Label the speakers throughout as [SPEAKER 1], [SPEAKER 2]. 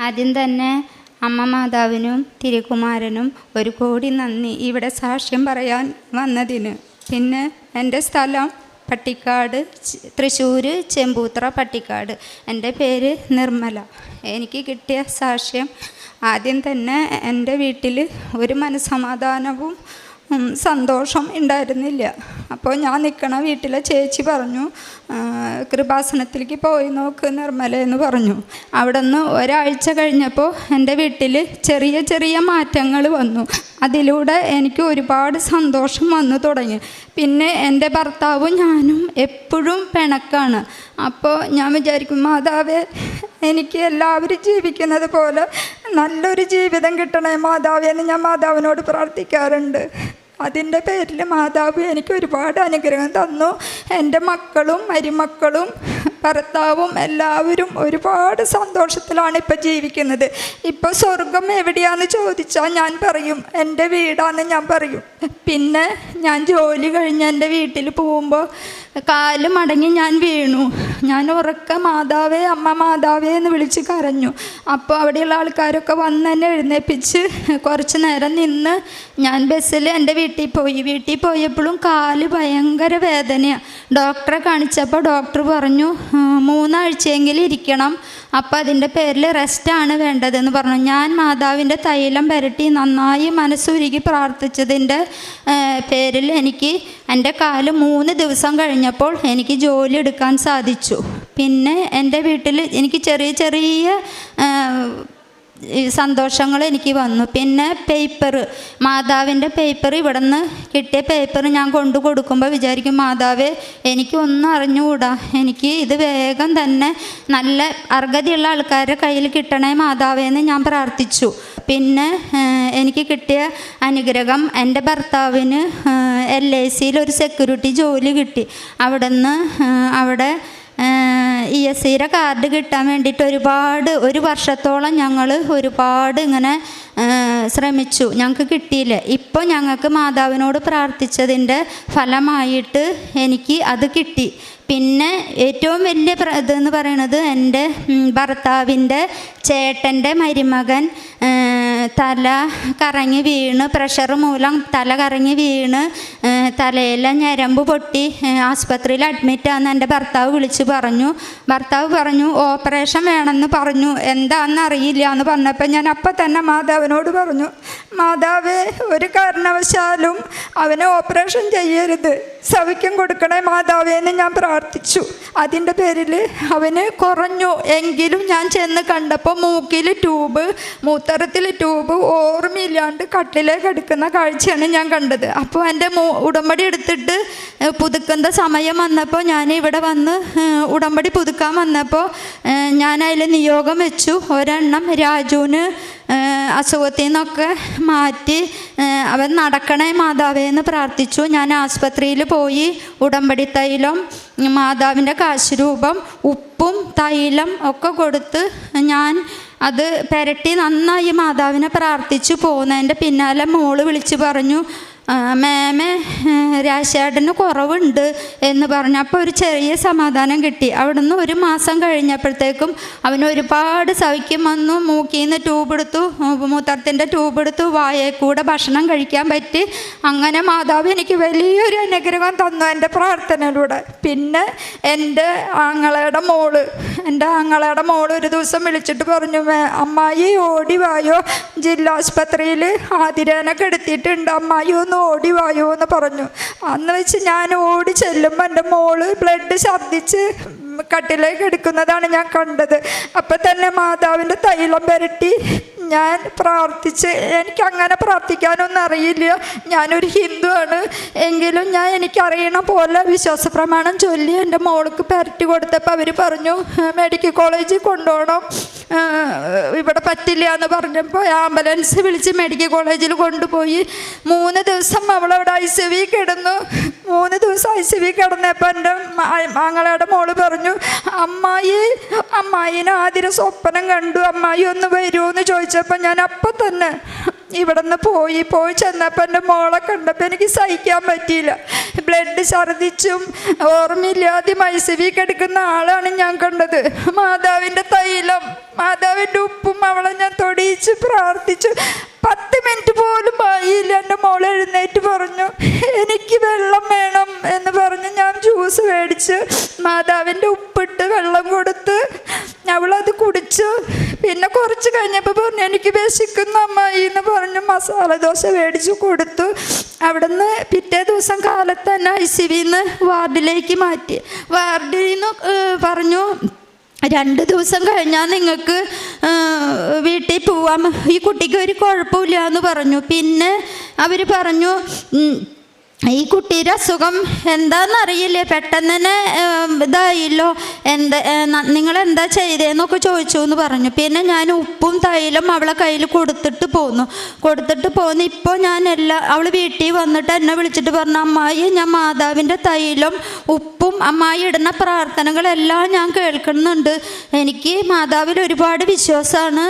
[SPEAKER 1] ആദ്യം തന്നെ അമ്മ മാതാവിനും തിരുക്കുമാരനും 1 കോടി നന്ദി ഇവിടെ സാക്ഷ്യം പറയാൻ വന്നതിന്. പിന്നെ എൻ്റെ സ്ഥലം പട്ടിക്കാട്, തൃശ്ശൂർ ചെമ്പൂത്ര പട്ടിക്കാട്. എൻ്റെ പേര് നിർമ്മല. എനിക്ക് കിട്ടിയ സാക്ഷ്യം ആദ്യം തന്നെ എൻ്റെ വീട്ടിൽ ഒരു മനസ്സമാധാനവും സന്തോഷം ഉണ്ടായിരുന്നില്ല. അപ്പോൾ ഞാൻ നിൽക്കണ വീട്ടിലെ ചേച്ചി പറഞ്ഞു, കൃപാസനത്തിലേക്ക് പോയി നോക്ക് നിർമ്മല എന്ന് പറഞ്ഞു. അവിടെ നിന്ന് ഒരാഴ്ച കഴിഞ്ഞപ്പോൾ എൻ്റെ വീട്ടിൽ ചെറിയ ചെറിയ മാറ്റങ്ങൾ വന്നു. അതിലൂടെ എനിക്ക് ഒരുപാട് സന്തോഷം വന്നു തുടങ്ങി. പിന്നെ എൻ്റെ ഭർത്താവും ഞാനും എപ്പോഴും പിണക്കാണ്. അപ്പോൾ ഞാൻ വിചാരിക്കും, മാതാവേ എനിക്ക് എല്ലാവരും ജീവിക്കുന്നത് പോലെ നല്ലൊരു ജീവിതം കിട്ടണേ മാതാവേ എന്ന് ഞാൻ മാതാവിനോട് പ്രാർത്ഥിക്കാറുണ്ട്. അതിൻ്റെ പേരിൽ മാതാവ് എനിക്ക് ഒരുപാട് അനുഗ്രഹം തന്നു. എൻ്റെ മക്കളും മരുമക്കളും ഭർത്താവും എല്ലാവരും ഒരുപാട് സന്തോഷത്തിലാണ് ഇപ്പോൾ ജീവിക്കുന്നത്. ഇപ്പോൾ സ്വർഗം എവിടെയാണെന്ന് ചോദിച്ചാൽ ഞാൻ പറയും എൻ്റെ വീടാണെന്ന് ഞാൻ പറയും. പിന്നെ ഞാൻ ജോലി കഴിഞ്ഞ് എൻ്റെ വീട്ടിൽ പോകുമ്പോൾ കാല് മടങ്ങി ഞാൻ വീണു. ഞാൻ ഉറക്കെ മാതാവേ അമ്മ മാതാവേ എന്ന് വിളിച്ച് കരഞ്ഞു. അപ്പോൾ അവിടെയുള്ള ആൾക്കാരൊക്കെ വന്ന് എന്നെ എഴുന്നേൽപ്പിച്ച് കുറച്ച് നേരം നിന്ന് ഞാൻ ബസ്സിൽ എൻ്റെ വീട്ടിൽ പോയി. വീട്ടിൽ പോയപ്പോഴും കാല് ഭയങ്കര വേദനയാണ്. ഡോക്ടറെ കാണിച്ചപ്പോൾ ഡോക്ടർ പറഞ്ഞു 3 ആഴ്ചയെങ്കിലും ഇരിക്കണം, അപ്പോൾ അതിൻ്റെ പേരിൽ റെസ്റ്റാണ് വേണ്ടതെന്ന് പറഞ്ഞു. ഞാൻ മാതാവിൻ്റെ തൈലം പുരട്ടി നന്നായി മനസ്സുരുകി പ്രാർത്ഥിച്ചതിൻ്റെ പേരിൽ എനിക്ക് എൻ്റെ കാല് 3 ദിവസം കഴിഞ്ഞപ്പോൾ എനിക്ക് ജോലി എടുക്കാൻ സാധിച്ചു. പിന്നെ എൻ്റെ വീട്ടിൽ എനിക്ക് ചെറിയ ചെറിയ സന്തോഷങ്ങൾ എനിക്ക് വന്നു. പിന്നെ മാതാവിൻ്റെ പേപ്പർ ഇവിടെ നിന്ന് കിട്ടിയ പേപ്പർ ഞാൻ കൊണ്ടു കൊടുക്കുമ്പോൾ വിചാരിക്കും, മാതാവേ എനിക്കൊന്നും അറിഞ്ഞുകൂടാ, എനിക്ക് ഇത് വേഗം തന്നെ നല്ല അർഹതയുള്ള ആൾക്കാരുടെ കയ്യിൽ കിട്ടണേ മാതാവേന്ന് ഞാൻ പ്രാർത്ഥിച്ചു. പിന്നെ എനിക്ക് കിട്ടിയ അനുഗ്രഹം, എൻ്റെ ഭർത്താവിന് LICയിൽ ഒരു സെക്യൂരിറ്റി ജോലി കിട്ടി. അവിടെ ESCയുടെ കാർഡ് കിട്ടാൻ വേണ്ടിയിട്ട് 1 വർഷത്തോളം ഞങ്ങൾ ഒരുപാട് ഇങ്ങനെ ശ്രമിച്ചു. ഞങ്ങൾക്ക് കിട്ടിയില്ല. ഇപ്പോൾ ഞങ്ങൾക്ക് മാതാവിനോട് പ്രാർത്ഥിച്ചതിൻ്റെ ഫലമായിട്ട് എനിക്ക് അത് കിട്ടി. പിന്നെ ഏറ്റവും വലിയ ഇതെന്ന് പറയുന്നത് എൻ്റെ ഭർത്താവിൻ്റെ ചേട്ടൻ്റെ മരുമകൻ തല കറങ്ങി വീണ്, പ്രഷർ മൂലം തല കറങ്ങി വീണ് തലയിലെ ഞരമ്പ് പൊട്ടി ആസ്പത്രിയിൽ അഡ്മിറ്റാണെന്ന് എൻ്റെ ഭർത്താവ് വിളിച്ച് പറഞ്ഞു. ഭർത്താവ് പറഞ്ഞു ഓപ്പറേഷൻ വേണമെന്ന് പറഞ്ഞു. എന്താണെന്ന് അറിയില്ല എന്ന് പറഞ്ഞപ്പോൾ ഞാൻ അപ്പം തന്നെ മാതാവിനോട് പറഞ്ഞു, മാതാവേ ഒരു കാരണവശാലും അവനെ ഓപ്പറേഷൻ ചെയ്യരുത്, സൗഖ്യം കൊടുക്കണേ മാതാവേ എന്ന് ഞാൻ പ്രാർത്ഥിച്ചു. അതിൻ്റെ പേരിൽ അവന് കുറഞ്ഞു. എങ്കിലും ഞാൻ ചെന്ന് കണ്ടപ്പോൾ മൂക്കിൽ ട്യൂബ്, മൂത്രത്തിൽ ട്യൂബ്, ഓർമ്മയില്ലാണ്ട് കട്ടിലേക്ക് എടുക്കുന്ന കാഴ്ചയാണ് ഞാൻ കണ്ടത്. അപ്പോൾ എൻ്റെ ഉടമ്പടി എടുത്തിട്ട് പുതുക്കുന്ന സമയം വന്നപ്പോൾ ഞാൻ ഇവിടെ വന്ന് ഉടമ്പടി പുതുക്കാൻ വന്നപ്പോൾ ഞാൻ അതിൽ നിയോഗം വെച്ചു. ഒരെണ്ണം രാജുവിന് അസുഖത്തിൽ നിന്നൊക്കെ മാറ്റി അവൻ നടക്കണേ മാതാവേ എന്ന് പ്രാർത്ഥിച്ചു. ഞാൻ ആസ്പത്രിയിൽ പോയി ഉടമ്പടി തൈലം, മാതാവിൻ്റെ കാശുരൂപം, ഉപ്പും തൈലം ഒക്കെ കൊടുത്ത് ഞാൻ അത് പുരട്ടി നന്നായി മാതാവിനെ പ്രാർത്ഥിച്ചു പോകുന്നതിൻ്റെ പിന്നാലെ മോള് വിളിച്ച് പറഞ്ഞു, മേമേ രാശേട്ടന് കുറവുണ്ട് എന്ന് പറഞ്ഞു. അപ്പോൾ ഒരു ചെറിയ സമാധാനം കിട്ടി. അവിടെ നിന്ന് 1 മാസം കഴിഞ്ഞപ്പോഴത്തേക്കും അവന് ഒരുപാട് സൗഖ്യം വന്നു. മൂക്കിൽ നിന്ന് ട്യൂബ് എടുത്തു, മൂത്രത്തിൻ്റെ ട്യൂബ് എടുത്തു, വായയിൽ കൂടെ ഭക്ഷണം കഴിക്കാൻ പറ്റി. അങ്ങനെ മാതാവ് എനിക്ക് വലിയൊരു അനുഗ്രഹം തന്നു എൻ്റെ പ്രാർത്ഥനയിലൂടെ. പിന്നെ എൻ്റെ ആങ്ങളയുടെ മോള് ഒരു ദിവസം വിളിച്ചിട്ട് പറഞ്ഞു, അമ്മായി ഓടി വായോ, ജില്ലാസ്പത്രിയിൽ ആതിരേനെ കെടുത്തിയിട്ടുണ്ട്, അമ്മായി ഒന്ന് ഓടി വായോ എന്ന് പറഞ്ഞു. അന്ന് വെച്ച് ഞാൻ ഓടി ചെല്ലുമ്പോൾ എൻ്റെ മോള് ബ്ലഡ് ഛർദ്ദിച്ച് കട്ടിലേക്ക് എടുക്കുന്നതാണ് ഞാൻ കണ്ടത്. അപ്പം തന്നെ മാതാവിൻ്റെ തൈലം പുരട്ടി ഞാൻ പ്രാർത്ഥിച്ച്, എനിക്കങ്ങനെ പ്രാർത്ഥിക്കാനൊന്നും അറിയില്ല, ഞാനൊരു ഹിന്ദുവാണ്. എങ്കിലും എനിക്കറിയണ പോലെ വിശ്വാസ പ്രമാണം ചൊല്ലി എൻ്റെ മോൾക്ക് പുരട്ടി കൊടുത്തപ്പോൾ അവർ പറഞ്ഞു മെഡിക്കൽ കോളേജിൽ കൊണ്ടുപോകണം, ഇവിടെ പറ്റില്ല എന്ന് പറഞ്ഞപ്പോൾ ആംബുലൻസ് വിളിച്ച് മെഡിക്കൽ കോളേജിൽ കൊണ്ടുപോയി. 3 ദിവസം അവളവിടെ ICU കിടന്നു. 3 ദിവസം ICU കിടന്നപ്പോൾ എൻ്റെ ആങ്ങളയുടെ മോള് പറഞ്ഞു, അമ്മായിനെ ആദ്യം സ്വപ്നം കണ്ടു, അമ്മായി ഒന്ന് വരുമോ എന്ന് ചോദിച്ചപ്പോൾ ഞാൻ അപ്പം തന്നെ ഇവിടെ നിന്ന് പോയി ചെന്നപ്പോൾ എൻ്റെ മോളെ കണ്ടപ്പോൾ എനിക്ക് സഹിക്കാൻ പറ്റിയില്ല. ബ്ലഡ് ഛർദ്ദിച്ചും ഓർമ്മയില്ലാതെയും ICU കിടക്കുന്ന ആളാണ് ഞാൻ കണ്ടത്. മാതാവിൻ്റെ തൈലം, മാതാവിൻ്റെ ഉപ്പും അവളെ
[SPEAKER 2] പ്രാർത്ഥിച്ചു. 10 മിനിറ്റ് പോലും ആയില്ല, എൻ്റെ മോൾ എഴുന്നേറ്റ് പറഞ്ഞു എനിക്ക് വെള്ളം വേണം എന്ന് പറഞ്ഞ് ഞാൻ ജ്യൂസ് മേടിച്ച് മാതാവിൻ്റെ ഉപ്പിട്ട് വെള്ളം കൊടുത്ത് അവളത് കുടിച്ചു. പിന്നെ കുറച്ച് കഴിഞ്ഞപ്പോൾ പറഞ്ഞു എനിക്ക് വിശക്കുന്നു അമ്മായി എന്ന് പറഞ്ഞു മസാല ദോശ മേടിച്ചു കൊടുത്തു. അവിടുന്ന് പിറ്റേ ദിവസം കാലത്ത് തന്നെ ICUവിന്ന് വാർഡിലേക്ക് മാറ്റി. വാർഡിൽ നിന്ന് പറഞ്ഞു 2 ദിവസം കഴിഞ്ഞാൽ നിങ്ങൾക്ക് വീട്ടിൽ പോവാം, ഈ കുട്ടിക്ക് ഒരു കുഴപ്പമില്ല എന്ന് പറഞ്ഞു. പിന്നെ അവർ പറഞ്ഞു ഈ കുട്ടിയുടെ അസുഖം എന്താണെന്നറിയില്ലേ, പെട്ടെന്ന് തന്നെ ഇതായില്ലോ, നിങ്ങളെന്താ ചെയ്തതെന്നൊക്കെ ചോദിച്ചു എന്ന് പറഞ്ഞു. പിന്നെ ഞാൻ ഉപ്പും തൈലം അവളെ കയ്യിൽ കൊടുത്തിട്ട് പോന്നു. ഇപ്പോൾ ഞാൻ അവൾ വീട്ടിൽ വന്നിട്ട് എന്നെ വിളിച്ചിട്ട് പറഞ്ഞു അമ്മായി ഞാൻ മാതാവിൻ്റെ തൈലം ഉപ്പും അമ്മായി ഇടുന്ന പ്രാർത്ഥനകളെല്ലാം ഞാൻ കേൾക്കുന്നുണ്ട്, എനിക്ക് മാതാവിൽ ഒരുപാട് വിശ്വാസമാണ്,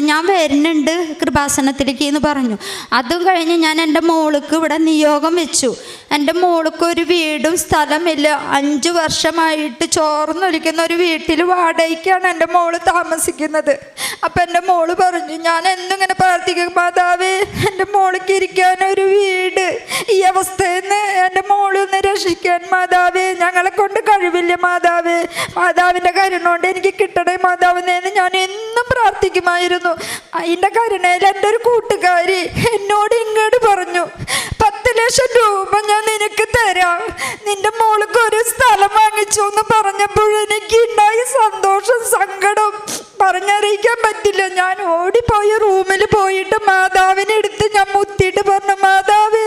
[SPEAKER 2] ഞാൻ വരുന്നുണ്ട് കൃപാസനത്തിലേക്ക് എന്ന് പറഞ്ഞു. അതും കഴിഞ്ഞ് ഞാൻ എൻ്റെ മോൾക്ക് ഇവിടെ നിയോഗം വെച്ചു. എൻ്റെ മോൾക്ക് ഒരു വീടും സ്ഥലമില്ല, 5 വർഷമായിട്ട് ചോർന്നൊലിക്കുന്ന ഒരു വീട്ടിൽ വാടകയ്ക്കാണ് എൻ്റെ മോള് താമസിക്കുന്നത്. അപ്പം എൻ്റെ മോള് പറഞ്ഞു ഞാൻ എന്നിങ്ങനെ പ്രാർത്ഥിക്കും മാതാവേ എൻ്റെ മോൾക്ക് ഇരിക്കാനൊരു വീട്, ഈ അവസ്ഥയിൽ നിന്ന് എൻ്റെ മോളൊന്ന് രക്ഷിക്കാൻ മാതാവേ, ഞങ്ങളെ കൊണ്ട് കഴിവില്ല മാതാവേ, മാതാവിൻ്റെ കരുണ കൊണ്ട് എനിക്ക് കിട്ടണേ മാതാവിനെന്ന് ഞാൻ എന്നും പ്രാർത്ഥിക്കുമായിരുന്നു. അതിൻ്റെ കരുണയിൽ എൻ്റെ ഒരു കൂട്ടുകാരി എന്നോട് ഇങ്ങോട്ട് പറഞ്ഞു 10 ലക്ഷം രൂപ ഞാൻ നിനക്ക് തരാം, നിന്റെ മോൾക്ക് ഒരു സ്ഥലം വാങ്ങിച്ചു എന്ന് പറഞ്ഞപ്പോഴെനിക്ക് ഉണ്ടായ സന്തോഷം സങ്കടം പറഞ്ഞറിയിക്കാൻ പറ്റില്ല. ഞാൻ ഓടിപ്പോയി റൂമിൽ പോയിട്ട് മാതാവിനെ എടുത്ത് ഞാൻ മുത്തിയിട്ട് പറഞ്ഞു മാതാവേ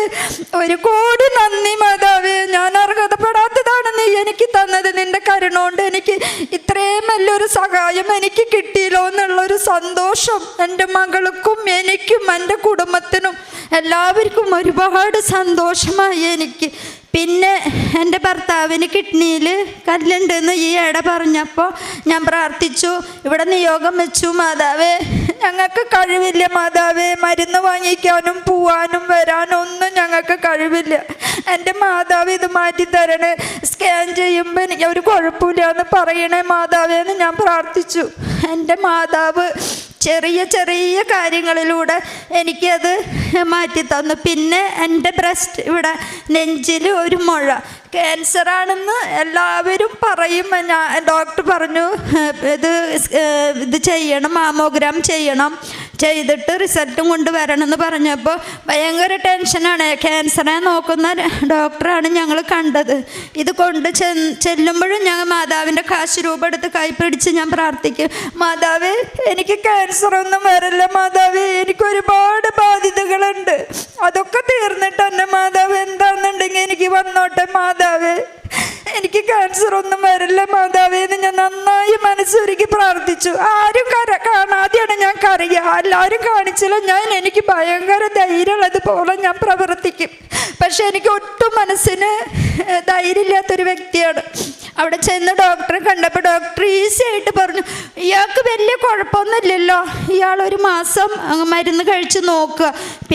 [SPEAKER 2] 1 കോടി നന്ദി മാതാവേ, ഞാൻ അർഹതപ്പെടാത്തതാണ് നീ എനിക്ക് തന്നത്, നിന്റെ കരുണ കൊണ്ട് എനിക്ക് ഇത്രയും നല്ലൊരു സഹായം എനിക്ക് കിട്ടിയല്ലോ എന്നുള്ളൊരു സന്തോഷം എൻ്റെ മകൾക്കും എനിക്കും എൻ്റെ കുടുംബത്തിനും എല്ലാവർക്കും ഒരുപാട് സന്തോഷമായി എനിക്ക്. പിന്നെ എൻ്റെ ഭർത്താവിന് കിഡ്നിയിൽ കല്ലുണ്ടെന്ന് ഈ ഇട പറഞ്ഞപ്പോൾ ഞാൻ പ്രാർത്ഥിച്ചു, ഇവിടെ നിയോഗം വെച്ചു മാതാവേ ഞങ്ങൾക്ക് കഴിവില്ല മാതാവേ, മരുന്ന് വാങ്ങിക്കാനും പോവാനും വരാനും ഒന്നും ഞങ്ങൾക്ക് കഴിവില്ല, എൻ്റെ മാതാവ് ഇത് മാറ്റി തരണേ, സ്കാൻ ചെയ്യുമ്പോൾ എനിക്ക് ഒരു കുഴപ്പമില്ല എന്ന് പറയണേ മാതാവേ എന്ന് ഞാൻ പ്രാർത്ഥിച്ചു. എൻ്റെ മാതാവ് ചെറിയ ചെറിയ കാര്യങ്ങളിലൂടെ എനിക്കത് മാറ്റി തന്നു. പിന്നെ എൻ്റെ ബ്രസ്റ്റ് ഇവിടെ നെഞ്ചിൽ ഒരു മുഴ ക്യാൻസറാണെന്ന് എല്ലാവരും പറയും. ഡോക്ടർ പറഞ്ഞു ഇത് ചെയ്യണം, മാമോഗ്രാം ചെയ്യണം, ചെയ്തിട്ട് റിസൾട്ടും കൊണ്ട് വരണമെന്ന് പറഞ്ഞപ്പോൾ ഭയങ്കര ടെൻഷനാണ്. ക്യാൻസറെ നോക്കുന്ന ഡോക്ടറാണ് ഞങ്ങൾ കണ്ടത്. ഇത് കൊണ്ട് ചെല്ലുമ്പോഴും ഞങ്ങൾ മാതാവിൻ്റെ കാശ് രൂപ എടുത്ത് കൈ പിടിച്ച് ഞാൻ പ്രാർത്ഥിക്കും മാതാവേ എനിക്ക് ക്യാൻസറൊന്നും വരില്ല മാതാവേ, എനിക്ക് ഒരുപാട് ബാധ്യതകളുണ്ട്, അതൊക്കെ തീർന്നിട്ട് തന്നെ മാതാവ് എന്താണെന്നുണ്ടെങ്കിൽ എനിക്ക് വന്നോട്ടെ മാതാവേ, എനിക്ക് ക്യാൻസർ ഒന്നും വരില്ല മാതാവേ എന്ന് ഞാൻ നന്നായി മനസ്സൊരുക്കി പ്രാർത്ഥിച്ചു. ആരും കാണാതെയാണ് ഞാൻ കരയുക, എല്ലാവരും കാണിച്ചില്ല, എനിക്ക് ഭയങ്കര ധൈര്യമുള്ളതുപോലെ ഞാൻ പ്രവർത്തിക്കും. പക്ഷെ എനിക്ക് ഒട്ടും മനസ്സിന് ധൈര്യമില്ലാത്തൊരു വ്യക്തിയാണ്. അവിടെ ചെന്ന് ഡോക്ടറെ കണ്ടപ്പോൾ ഡോക്ടർ ഈസി ആയിട്ട് പറഞ്ഞു ഇയാൾക്ക് വലിയ കുഴപ്പമൊന്നുമില്ലല്ലോ, ഇയാൾ 1 മാസം മരുന്ന് കഴിച്ച് നോക്കുക,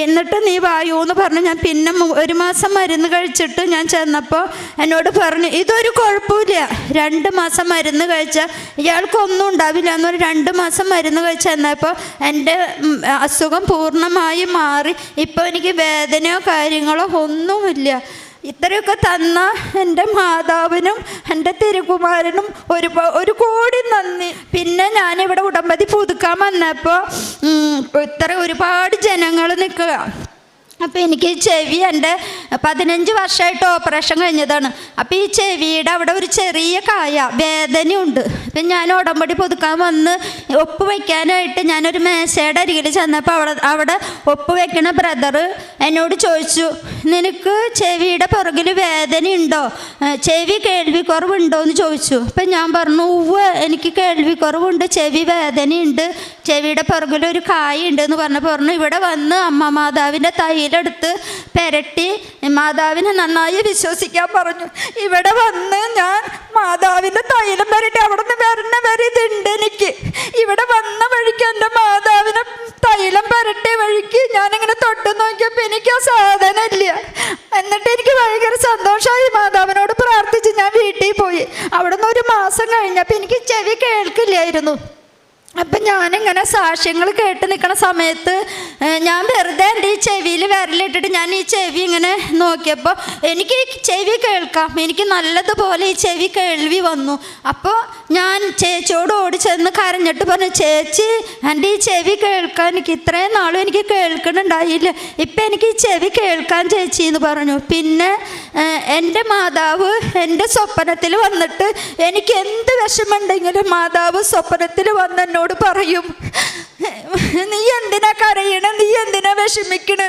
[SPEAKER 2] എന്നിട്ട് നീ വായൂ എന്ന് പറഞ്ഞു. ഞാൻ പിന്നെ 1 മാസം മരുന്ന് കഴിച്ചിട്ട് ഞാൻ ചെന്നപ്പോൾ എന്നോട് പറഞ്ഞു ഇതൊരു കുഴപ്പമില്ല, 2 മാസം മരുന്ന് കഴിച്ചാൽ ഇയാൾക്കൊന്നും ഉണ്ടാവില്ല എന്ന് പറഞ്ഞ് 2 മാസം മരുന്ന് കഴിച്ച് ചെന്നപ്പോൾ എൻ്റെ അസുഖം പൂർണ്ണമായി മാറി. ഇപ്പോൾ എനിക്ക് വേദനയോ കാര്യങ്ങളോ ഒന്നുമില്ല. ഇത്രയൊക്കെ തന്ന എൻ്റെ മാതാവിനും എൻ്റെ തിരുകുമാരനും 1 കോടി നന്ദി. പിന്നെ ഞാനിവിടെ ഉടമ്പടി പുതുക്കാൻ വന്നപ്പോൾ ഒരുപാട് ജനങ്ങൾ നിൽക്കുക. അപ്പോൾ എനിക്ക് ചെവി എൻ്റെ 15 വർഷമായിട്ട് ഓപ്പറേഷൻ കഴിഞ്ഞതാണ്. അപ്പോൾ ഈ ചെവിയുടെ അവിടെ ഒരു ചെറിയ കായ വേദനയുണ്ട്. അപ്പം ഞാൻ ഉടമ്പടി പുതുക്കാൻ വന്ന് ഒപ്പ് വയ്ക്കാനായിട്ട് ഞാനൊരു മേശയുടെ അരികിൽ ചെന്നപ്പോൾ അവിടെ ഒപ്പ് വയ്ക്കണ ബ്രദർ എന്നോട് ചോദിച്ചു നിനക്ക് ചെവിയുടെ പുറകിൽ വേദനയുണ്ടോ, ചെവി കേൾവിക്കുറവുണ്ടോ എന്ന് ചോദിച്ചു. അപ്പം ഞാൻ പറഞ്ഞു ഉവ്വ് എനിക്ക് കേൾവിക്കുറവുണ്ട്, ചെവി വേദനയുണ്ട്, ചെവിയുടെ പുറകിലൊരു കായ ഉണ്ട് എന്ന് പറഞ്ഞു. ഇവിടെ വന്ന് അമ്മ മാതാവിൻ്റെ തൈലെടുത്ത് പെരട്ടി മാതാവിനെ നന്നായി വിശ്വസിക്കാൻ പറഞ്ഞു. ഇവിടെ വന്ന് ഞാൻ മാതാവിൻ്റെ തൈലം പെരട്ടി അവിടെ നിന്ന് വരണ വരെ ഇതുണ്ട് എനിക്ക്. ഇവിടെ വന്ന വഴിക്ക് എൻ്റെ മാതാവിനെ തൈലം പെരട്ടിയ വഴിക്ക് ഞാനിങ്ങനെ തൊട്ട് നോക്കിയപ്പോൾ എനിക്ക് ആ സാധനം ഇല്ല. എന്നിട്ട് എനിക്ക് ഭയങ്കര സന്തോഷമായി, മാതാവിനോട് പ്രാർത്ഥിച്ച് ഞാൻ വീട്ടിൽ പോയി. അവിടെ നിന്ന് 1 മാസം കഴിഞ്ഞപ്പോൾ എനിക്ക് ചെവി കേൾക്കില്ലായിരുന്നു.
[SPEAKER 1] അപ്പം ഞാനിങ്ങനെ സാക്ഷ്യങ്ങൾ കേട്ട് നിൽക്കുന്ന സമയത്ത് ഞാൻ വെറുതെ എൻ്റെ ഈ ചെവിയിൽ വിരലിട്ടിട്ട് ഞാൻ ഈ ചെവി ഇങ്ങനെ നോക്കിയപ്പോൾ എനിക്ക് ഈ ചെവി കേൾക്കാം, എനിക്ക് നല്ലതുപോലെ ഈ ചെവി കേൾവി വന്നു. അപ്പോൾ ഞാൻ ചേച്ചിയോട് ഓടി ചെന്ന് കരഞ്ഞിട്ട് പറഞ്ഞു, ചേച്ചി എൻ്റെ ഈ ചെവി കേൾക്കാൻ എനിക്ക് ഇത്രയും നാളും എനിക്ക് കേൾക്കണുണ്ടായില്ല, ഇപ്പം എനിക്ക് ഈ ചെവി കേൾക്കാൻ ചേച്ചി എന്ന് പറഞ്ഞു. പിന്നെ എൻ്റെ മാതാവ് എൻ്റെ സ്വപ്നത്തിൽ വന്നിട്ട് എനിക്ക് എന്ത് വിഷമമുണ്ടെങ്കിലും മാതാവ് സ്വപ്നത്തിൽ വന്ന് എന്നോട് പറയും, നീ എന്തിനാ കരയണ, നീ എന്തിനാ വിഷമിക്കണ,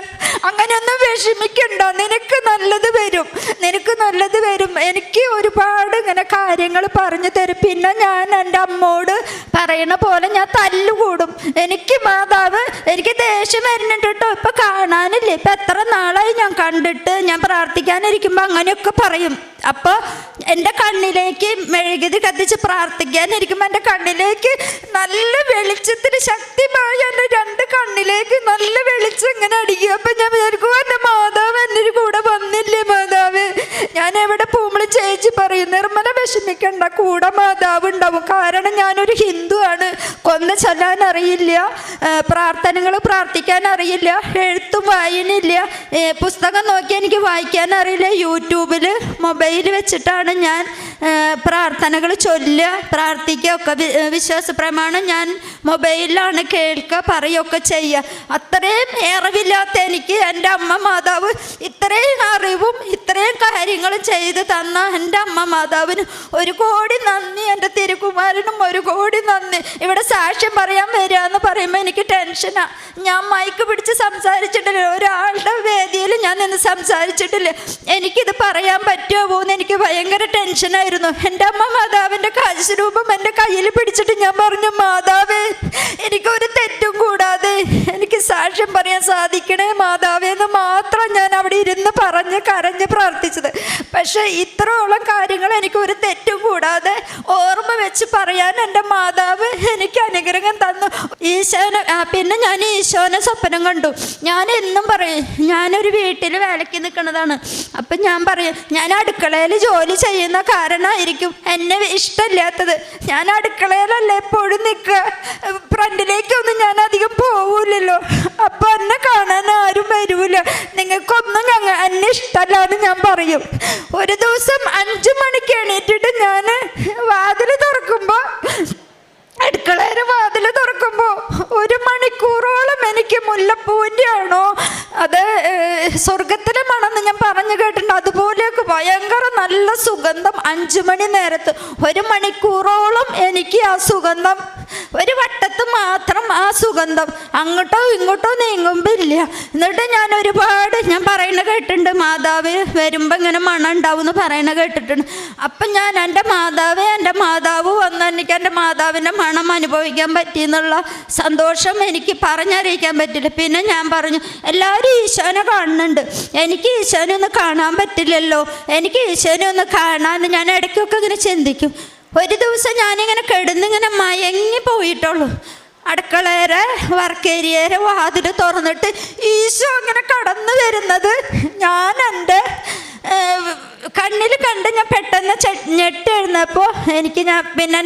[SPEAKER 1] അങ്ങനെയൊന്നും വിഷമിക്കണ്ട, നിനക്ക് നല്ലത് വരും, നിനക്ക് നല്ലത് വരും. എനിക്ക് ഒരുപാട് ഇങ്ങനെ കാര്യങ്ങൾ പറഞ്ഞു തരും. പിന്നെ ഞാൻ എൻ്റെ അമ്മോട് പറയണ പോലെ ഞാൻ തല്ലുകൂടും. എനിക്ക് മാതാവ്, എനിക്ക് ദേഷ്യം വരുന്നുണ്ട് കേട്ടോ, ഇപ്പം കാണാനില്ലേ, ഇപ്പം എത്ര നാളായി ഞാൻ കണ്ടിട്ട്, ഞാൻ പ്രാർത്ഥിക്കാനിരിക്കുമ്പോൾ അങ്ങനെയൊക്കെ പറയും. അപ്പോൾ എൻ്റെ കണ്ണിലേക്ക് മെഴുകുതി കത്തിച്ച് പ്രാർത്ഥിക്കാനിരിക്കുമ്പോൾ എൻ്റെ കണ്ണിലേക്ക് നല്ല വെളിച്ചത്തിന് ശക്തിമായി എൻ്റെ രണ്ട് കണ്ണിലേക്ക് നല്ല വെളിച്ചം ഇങ്ങനെ അടിക്കുക. അപ്പം ഞാൻ വിചാരിക്കും, എൻ്റെ മാതാവ് എൻ്റെ കൂടെ വന്നില്ലേ മാതാവ്, ഞാൻ എവിടെ പോകുമ്പോൾ ചേച്ചി പറയും, നിർമ്മല വിഷമിക്കണ്ട, കൂടെ മാതാവ് ഉണ്ടാവും. കാരണം ഞാനൊരു ഹിന്ദു ആണ്, കൊന്ന് ചൊല്ലാൻ അറിയില്ല, പ്രാർത്ഥനകൾ പ്രാർത്ഥിക്കാൻ അറിയില്ല, എഴുത്തും വായനയില്ല, പുസ്തകം നോക്കി എനിക്ക് വായിക്കാൻ അറിയില്ല. യൂട്യൂബിൽ മൊബൈൽ വെച്ചിട്ടാണ് ഞാൻ പ്രാർത്ഥനകൾ ചൊല്ലുക, പ്രാർത്ഥിക്കുക ഒക്കെ. വിശ്വാസ പ്രമാണം ഞാൻ മൊബൈലിലാണ് കേൾക്കുക, പറയുകയൊക്കെ ചെയ്യുക. അത്രയും അറിവില്ലാത്ത എനിക്ക് എൻ്റെ അമ്മ മാതാവ് ഇത്രയും അറിവും ഇത്രയും കാര്യങ്ങളും ചെയ്ത് തന്ന എൻ്റെ അമ്മ മാതാവിന് ഒരു കോടി നന്ദി, എൻ്റെ തിരുക്കുമാരനും ഒരു കോടി നന്ദി. ഇവിടെ സാക്ഷ്യം പറയാൻ വരിക എന്ന് പറയുമ്പോൾ എനിക്ക് ടെൻഷനാണ്. ഞാൻ മൈക്ക് പിടിച്ച് സംസാരിച്ചിട്ടില്ല, ഒരാളുടെ വേദിയിൽ ഞാൻ നിന്ന് സംസാരിച്ചിട്ടില്ല. എനിക്കിത് പറയാൻ പറ്റുമോ എന്ന് എനിക്ക് ഭയങ്കര ടെൻഷനായിരുന്നു. എൻ്റെ അമ്മ മാതാവിൻ്റെ കാഴ്ചരൂപം എൻ്റെ കയ്യിൽ പിടിച്ചിട്ട് ഞാൻ പറഞ്ഞു, മാതാവേ എനിക്കൊരു തെറ്റും കൂടാതെ എനിക്ക് സാക്ഷ്യം പറയാൻ സാധിക്കണേ മാതാവേ എന്ന് മാത്രം ഞാൻ അവിടെ ഇരുന്ന് പറഞ്ഞ് കരഞ്ഞ് പ്രാർത്ഥിച്ചത്. പക്ഷേ ഇത്രയോളം കാര്യങ്ങൾ എനിക്കൊരു തെറ്റും കൂടാതെ ഓർമ്മ വെച്ച് പറയാൻ എൻ്റെ മാതാവ് എനിക്ക് അനുഗ്രഹം തന്നു. പിന്നെ ഞാൻ ഈശോനെ സ്വപ്നം കണ്ടു. ഞാൻ എന്നും പറയും, ഞാനൊരു വീട്ടിൽ വേലയ്ക്ക് നിൽക്കുന്നതാണ്. അപ്പം ഞാൻ പറയും, ഞാൻ അടുക്കളയിൽ ജോലി ചെയ്യുന്ന കാരണമായിരിക്കും എന്നെ ഇഷ്ടമില്ലാത്തത്. ഞാൻ അടുക്കളയിലല്ലേ എപ്പോഴും നിൽക്കുക, ഫ്രണ്ടിലേക്കൊന്നും ഞാൻ അധികം പോവില്ലല്ലോ. അപ്പം എന്നെ കാണാൻ ആരും വരൂല, നിങ്ങൾക്കൊന്നും എന്നെ ഇഷ്ടമല്ല എന്ന് ഞാൻ പറയും. ഒരു ദിവസം 5 മണിക്ക് എണീറ്റിട്ട് ഞാൻ വാതിൽ തുറക്കുമ്പോൾ, അടുക്കളയുടെ വാതിൽ തുറക്കുമ്പോൾ 1 മണിക്കൂറോളം എനിക്ക് മുല്ലപ്പൂവിൻ്റെ ആണോ അത് സ്വർഗത്തിലെ മണമെന്ന് ഞാൻ പറഞ്ഞു കേട്ടിട്ടുണ്ട്, അതുപോലെയൊക്കെ ഭയങ്കര നല്ല സുഗന്ധം 5 മണി നേരത്ത് 1 മണിക്കൂറോളം എനിക്ക് ആ സുഗന്ധം, ഒരു വട്ടത്ത് മാത്രം ആ സുഗന്ധം, അങ്ങോട്ടോ ഇങ്ങോട്ടോ നീങ്ങുമ്പോൾ ഇല്ല. എന്നിട്ട് ഞാൻ ഒരുപാട് ഞാൻ പറയണ കേട്ടിട്ടുണ്ട്, മാതാവ് വരുമ്പോൾ ഇങ്ങനെ മണം ഉണ്ടാവും എന്ന് പറയണ കേട്ടിട്ടുണ്ട്. അപ്പം ഞാൻ എൻ്റെ മാതാവ് വന്ന് എനിക്ക് എൻ്റെ മാതാവിൻ്റെ മണം അനുഭവിക്കാൻ പറ്റിയെന്നുള്ള സന്തോഷം എനിക്ക് പറഞ്ഞറിയിക്കാൻ പറ്റില്ല. പിന്നെ ഞാൻ പറഞ്ഞു, എല്ലാവരും ഈശോനെ കാണുന്നുണ്ട്, എനിക്ക് ഈശോനെ ഒന്ന് കാണാൻ പറ്റില്ലല്ലോ, എനിക്ക് ഈശോനെ ഒന്ന് കാണാൻ ഞാൻ ഇടയ്ക്കൊക്കെ ഇങ്ങനെ ചിന്തിക്കും. ഒരു ദിവസം ഞാനിങ്ങനെ കിടന്നിങ്ങനെ മയങ്ങി പോയിട്ടുള്ളൂ. അടുക്കളയുടെ വർക്കേരിയയുടെ വാതിൽ തുറന്നിട്ട് ഈശോ അങ്ങനെ കടന്നു വരുന്നത് ഞാൻ എൻ്റെ കണ്ണിൽ കണ്ട് ഞാൻ പെട്ടെന്ന് ഞെട്ടെഴുന്നപ്പോൾ പിന്നെ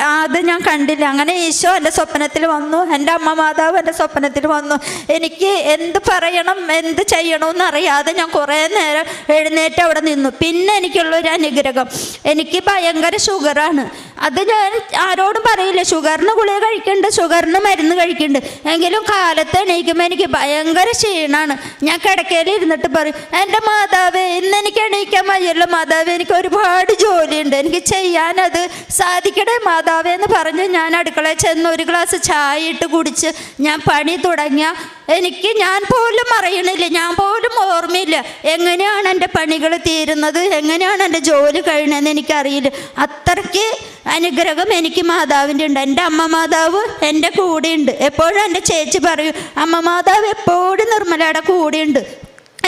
[SPEAKER 1] അത് ഞാൻ കണ്ടില്ല. അങ്ങനെ ഈശോ എൻ്റെ സ്വപ്നത്തിൽ വന്നു, എൻ്റെ അമ്മ മാതാവ് എൻ്റെ സ്വപ്നത്തിൽ വന്നു. എനിക്ക് എന്ത് പറയണം എന്ത് ചെയ്യണമെന്ന് അറിയാതെ ഞാൻ കുറേ നേരം എഴുന്നേറ്റ് അവിടെ നിന്നു. പിന്നെ എനിക്കുള്ളൊരു അനുഗ്രഹം, എനിക്ക് ഭയങ്കര ഷുഗറാണ്. അത് ഞാൻ ആരോടും പറയില്ല, ഷുഗറിന് ഗുളിക കഴിക്കുന്നുണ്ട്, ഷുഗറിന് മരുന്ന് കഴിക്കുന്നുണ്ട്. എങ്കിലും കാലത്ത് എണീക്കുമ്പോൾ എനിക്ക് ഭയങ്കര ക്ഷീണമാണ്. ഞാൻ കിടക്കയിൽ ഇരുന്നിട്ട് പറയും, എൻ്റെ മാതാവേ ഇന്ന് എനിക്ക് എണീക്കാൻ വയ്യല്ലോ മാതാവേ, എനിക്ക് ഒരുപാട് ജോലിയുണ്ട്, എനിക്ക് ചെയ്യാനത് സാധിക്കണേ മാതാവേ എന്ന് പറഞ്ഞ് ഞാൻ അടുക്കളയിൽ ചെന്ന് ഒരു ഗ്ലാസ് ചായ ഇട്ട് കുടിച്ച് ഞാൻ പണി തുടങ്ങിയ ഞാൻ പോലും അറിയണില്ല, ഞാൻ പോലും ഓർമ്മയില്ല എങ്ങനെയാണ് എൻ്റെ പണികൾ തീരുന്നത്, എങ്ങനെയാണ് എൻ്റെ ജോലി കഴിയണമെന്ന് എനിക്കറിയില്ല. അത്രയ്ക്ക് അനുഗ്രഹം എനിക്ക് മാതാവിൻ്റെ ഉണ്ട്. എൻ്റെ അമ്മ മാതാവ് എൻ്റെ കൂടെയുണ്ട്. എപ്പോഴും എൻ്റെ ചേച്ചി പറയും, അമ്മ മാതാവ് എപ്പോഴും നിർമ്മലയുടെ കൂടെയുണ്ട്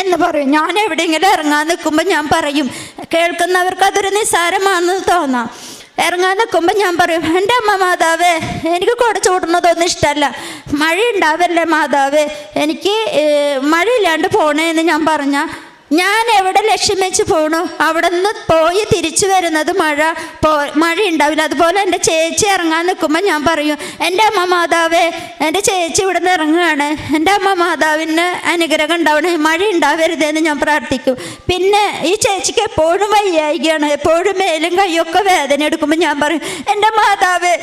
[SPEAKER 1] എന്ന് പറയും. ഞാൻ എവിടെയെങ്കിലും ഇറങ്ങാൻ നിൽക്കുമ്പോൾ ഞാൻ പറയും, കേൾക്കുന്നവർക്ക് അതൊരു നിസ്സാരമാണെന്ന് തോന്നാം, ഇറങ്ങാൻ നിൽക്കുമ്പോൾ ഞാൻ പറയും, എൻ്റെ അമ്മ മാതാവേ എനിക്ക് കുട ചൂടുന്നതൊന്നും ഇഷ്ടമല്ല, മഴ ഉണ്ടാവല്ലേ മാതാവേ, എനിക്ക് മഴയില്ലാണ്ട് പോണേന്ന് ഞാൻ പറഞ്ഞാൽ ഞാൻ എവിടെ ലക്ഷ്യം വെച്ച് പോകണു അവിടെ നിന്ന് പോയി തിരിച്ചു വരുന്നത് മഴ ഉണ്ടാവില്ല. അതുപോലെ എൻ്റെ ചേച്ചി ഇറങ്ങാൻ നിൽക്കുമ്പോൾ ഞാൻ പറയും, എൻ്റെ അമ്മ മാതാവേ, എൻ്റെ ചേച്ചി ഇവിടെ നിന്ന് ഇറങ്ങുകയാണ്, എൻ്റെ അമ്മ മാതാവിന് അനുഗ്രഹം ഉണ്ടാവണേ, മഴ ഉണ്ടാവരുതെന്ന് ഞാൻ പ്രാർത്ഥിക്കും. പിന്നെ ഈ ചേച്ചിക്ക് എപ്പോഴും വയ്യായികയാണ്, എപ്പോഴും മേലും കൈയൊക്കെ വേദന എടുക്കുമ്പോൾ ഞാൻ പറയും, എൻ്റെ മാതാവേ,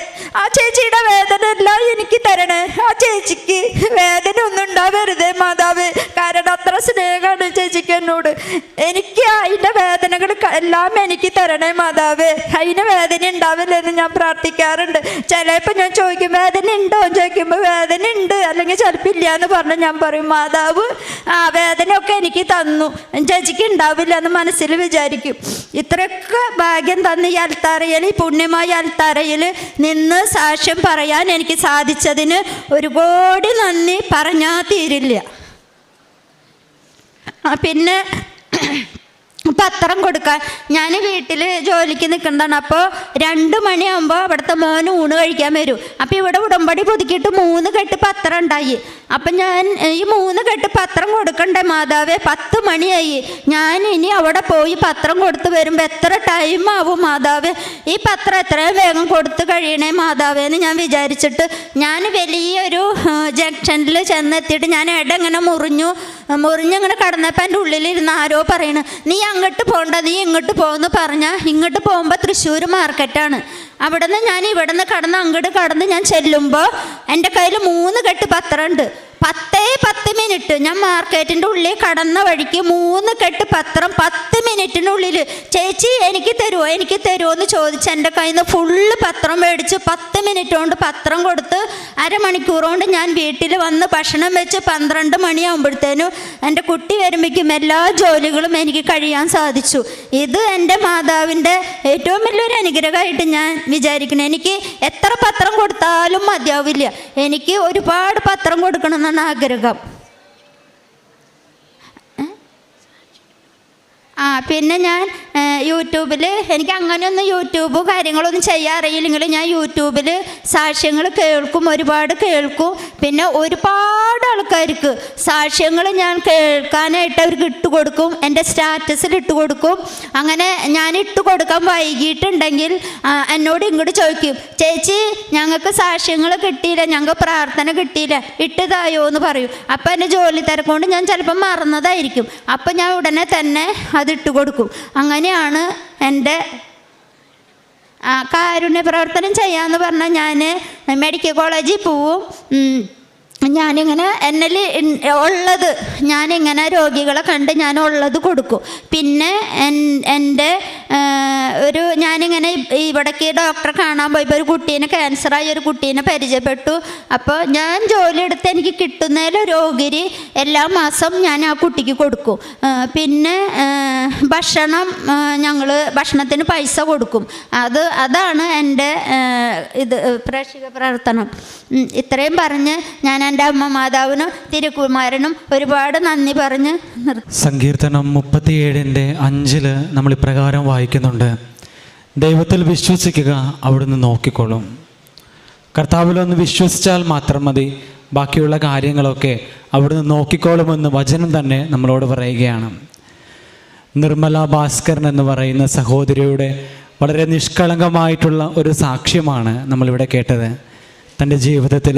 [SPEAKER 1] ആ ചേച്ചിയുടെ വേദന എല്ലാം എനിക്ക് തരണേ, ആ ചേച്ചിക്ക് വേദന ഒന്നും ഉണ്ടാവരുതേ മാതാവേ, കാരണം അത്ര സ്നേഹമാണ് ചേച്ചിക്ക് എന്നോട്. എനിക്ക് അതിൻ്റെ വേദനകൾ എല്ലാം എനിക്ക് തരണേ മാതാവേ, അതിന് വേദന ഉണ്ടാവില്ലെന്ന് ഞാൻ പ്രാർത്ഥിക്കാറുണ്ട്. ചിലപ്പോൾ ഞാൻ ചോദിക്കും വേദന ഉണ്ടോ ചോദിക്കുമ്പോൾ വേദന ഉണ്ട്, അല്ലെങ്കിൽ ചിലപ്പോൾ ഇല്ല എന്ന് പറഞ്ഞ് ഞാൻ പറയും, മാതാവ് വേദനയൊക്കെ എനിക്ക് തന്നു, ചേച്ചിക്ക് ഉണ്ടാവില്ല എന്ന് മനസ്സിൽ വിചാരിക്കും. ഇത്രയൊക്കെ ഭാഗ്യം തന്ന് ഈ അൽത്താരയിൽ, ഈ പുണ്യമായ അൽത്താരയിൽ നിന്ന് സാക്ഷ്യം പറയാൻ എനിക്ക് സാധിച്ചതിന് ഒരു കോടി നന്ദി പറഞ്ഞാൽ തീരില്ല. പിന്നെ പത്രം കൊടുക്കാൻ ഞാൻ വീട്ടിൽ ജോലിക്ക് നിൽക്കുന്നതാണ്. അപ്പോൾ 2 മണിയാകുമ്പോൾ അവിടുത്തെ മോന് ഊണ് കഴിക്കാൻ വരും. അപ്പോൾ ഇവിടെ ഉടമ്പടി പുതുക്കിയിട്ട് 3 കെട്ട് പത്രം ഉണ്ടായി. അപ്പം ഞാൻ ഈ 3 കെട്ട് പത്രം കൊടുക്കണ്ടേ മാതാവേ, 10 മണിയായി, ഞാൻ ഇനി അവിടെ പോയി പത്രം കൊടുത്ത് വരുമ്പോൾ എത്ര ടൈം ആവും മാതാവേ, ഈ പത്രം എത്രയും വേഗം കൊടുത്ത് കഴിയണേ മാതാവേ എന്ന് ഞാൻ വിചാരിച്ചിട്ട് ഞാൻ വലിയൊരു ജംഗ്ഷനിൽ ചെന്നെത്തിയിട്ട് ഞാൻ ഇടങ്ങനെ മുറിഞ്ഞിങ്ങനെ കടന്നപ്പോൾ എൻ്റെ ഉള്ളിലിരുന്ന് ആരോ പറയണ്, നീ അങ്ങോട്ട് പോകണ്ട, നീ ഇങ്ങോട്ട് പോകുമെന്ന് പറഞ്ഞാൽ ഇങ്ങോട്ട് പോകുമ്പോൾ തൃശ്ശൂർ മാർക്കറ്റാണ്. അവിടെ നിന്ന് ഞാൻ ഇവിടെ നിന്ന് അങ്ങോട്ട് കടന്ന് ഞാൻ ചെല്ലുമ്പോൾ എൻ്റെ കയ്യിൽ 3 കെട്ട് പത്രമുണ്ട്. 10 മിനിറ്റ് ഞാൻ മാർക്കറ്റിൻ്റെ ഉള്ളിൽ കടന്ന വഴിക്ക് 3 കെട്ട് പത്രം 10 മിനിറ്റിനുള്ളിൽ ചേച്ചി എനിക്ക് തരുമോ എന്ന് ചോദിച്ച് എൻ്റെ കയ്യിൽ നിന്ന് ഫുള്ള് പത്രം മേടിച്ച് 10 മിനിറ്റ് കൊണ്ട് പത്രം കൊടുത്ത് അരമണിക്കൂർ കൊണ്ട് ഞാൻ വീട്ടിൽ വന്ന് ഭക്ഷണം വെച്ച് 12 മണിയാകുമ്പോഴത്തേനും എൻ്റെ കുട്ടി വരുമ്പോഴേക്കും എല്ലാ ജോലികളും എനിക്ക് കഴിയാൻ സാധിച്ചു. ഇത് എൻ്റെ മാതാവിൻ്റെ ഏറ്റവും വലിയൊരു അനുഗ്രഹമായിട്ട് ഞാൻ വിചാരിക്കണം. എനിക്ക് എത്ര പത്രം കൊടുത്താലും മതിയാവില്ല, എനിക്ക് ഒരുപാട് പത്രം കൊടുക്കണം ആഗ്രഹം. പിന്നെ ഞാൻ യൂട്യൂബിൽ, എനിക്ക് അങ്ങനെയൊന്നും യൂട്യൂബ് കാര്യങ്ങളൊന്നും ചെയ്യാൻ അറിയില്ലെങ്കിലും ഞാൻ യൂട്യൂബിൽ സാക്ഷ്യങ്ങൾ കേൾക്കും, ഒരുപാട് കേൾക്കും. പിന്നെ ഒരുപാട് ആൾക്കാർക്ക് സാക്ഷ്യങ്ങൾ ഞാൻ കേൾക്കാനായിട്ട് അവർക്ക് ഇട്ടുകൊടുക്കും, എൻ്റെ സ്റ്റാറ്റസിൽ ഇട്ടുകൊടുക്കും. അങ്ങനെ ഞാൻ ഇട്ട് കൊടുക്കാൻ വൈകിട്ടുണ്ടെങ്കിൽ എന്നോട് ഇങ്ങോട്ട് ചോദിക്കും, ചേച്ചി ഞങ്ങൾക്ക് സാക്ഷ്യങ്ങൾ കിട്ടിയില്ല, ഞങ്ങൾക്ക് പ്രാർത്ഥന കിട്ടിയില്ല, ഇട്ടതായോ എന്ന് പറയും. അപ്പോൾ എൻ്റെ ജോലി തിരക്കൊണ്ട് ഞാൻ ചിലപ്പോൾ മറന്നതായിരിക്കും. അപ്പോൾ ഞാൻ ഉടനെ തന്നെ അതിട്ട് കൊടുക്കും. അങ്ങനെയാണ് എൻ്റെ കാരുണ്യ പ്രവർത്തനം ചെയ്യാമെന്ന് പറഞ്ഞാൽ ഞാൻ മെഡിക്കൽ കോളേജിൽ പോവും. ഞാനിങ്ങനെ എന്നിൽ ഉള്ളത് ഞാനിങ്ങനെ രോഗികളെ കണ്ട് ഞാൻ ഉള്ളത് കൊടുക്കും. പിന്നെ എൻ്റെ ഞാനിങ്ങനെ ഇവിടേക്ക് ഡോക്ടറെ കാണാൻ പോയപ്പോൾ ഒരു കുട്ടീനെ, ക്യാൻസറായ ഒരു കുട്ടീനെ പരിചയപ്പെട്ടു. അപ്പോൾ ഞാൻ ജോലി എടുത്ത് എനിക്ക് കിട്ടുന്നതിൽ ഓഹരി എല്ലാ മാസം ഞാൻ ആ കുട്ടിക്ക് കൊടുക്കും. പിന്നെ ഭക്ഷണത്തിന് പൈസ കൊടുക്കും. അതാണ് എൻ്റെ പ്രേക്ഷിക പ്രവർത്തനം. ഇത്രയും പറഞ്ഞ് ഞാൻ എൻ്റെ അമ്മ മാതാവിനും തിരുക്കുമാരനും ഒരുപാട് നന്ദി പറഞ്ഞ്
[SPEAKER 3] സങ്കീർത്തനം 37:5 നമ്മൾ ഇപ്രകാരം വായിക്കുന്നുണ്ട്, ദൈവത്തിൽ വിശ്വസിക്കുക, അവിടുന്ന് നോക്കിക്കൊള്ളും. കർത്താവിലൊന്ന് വിശ്വസിച്ചാൽ മാത്രം മതി, ബാക്കിയുള്ള കാര്യങ്ങളൊക്കെ അവിടുന്ന് നോക്കിക്കോളുമെന്ന് വചനം തന്നെ നമ്മളോട് പറയുകയാണ്. നിർമ്മല ഭാസ്കരൻ എന്ന് പറയുന്ന സഹോദരിയുടെ വളരെ നിഷ്കളങ്കമായിട്ടുള്ള ഒരു സാക്ഷ്യമാണ് നമ്മളിവിടെ കേട്ടത്. തൻ്റെ ജീവിതത്തിൽ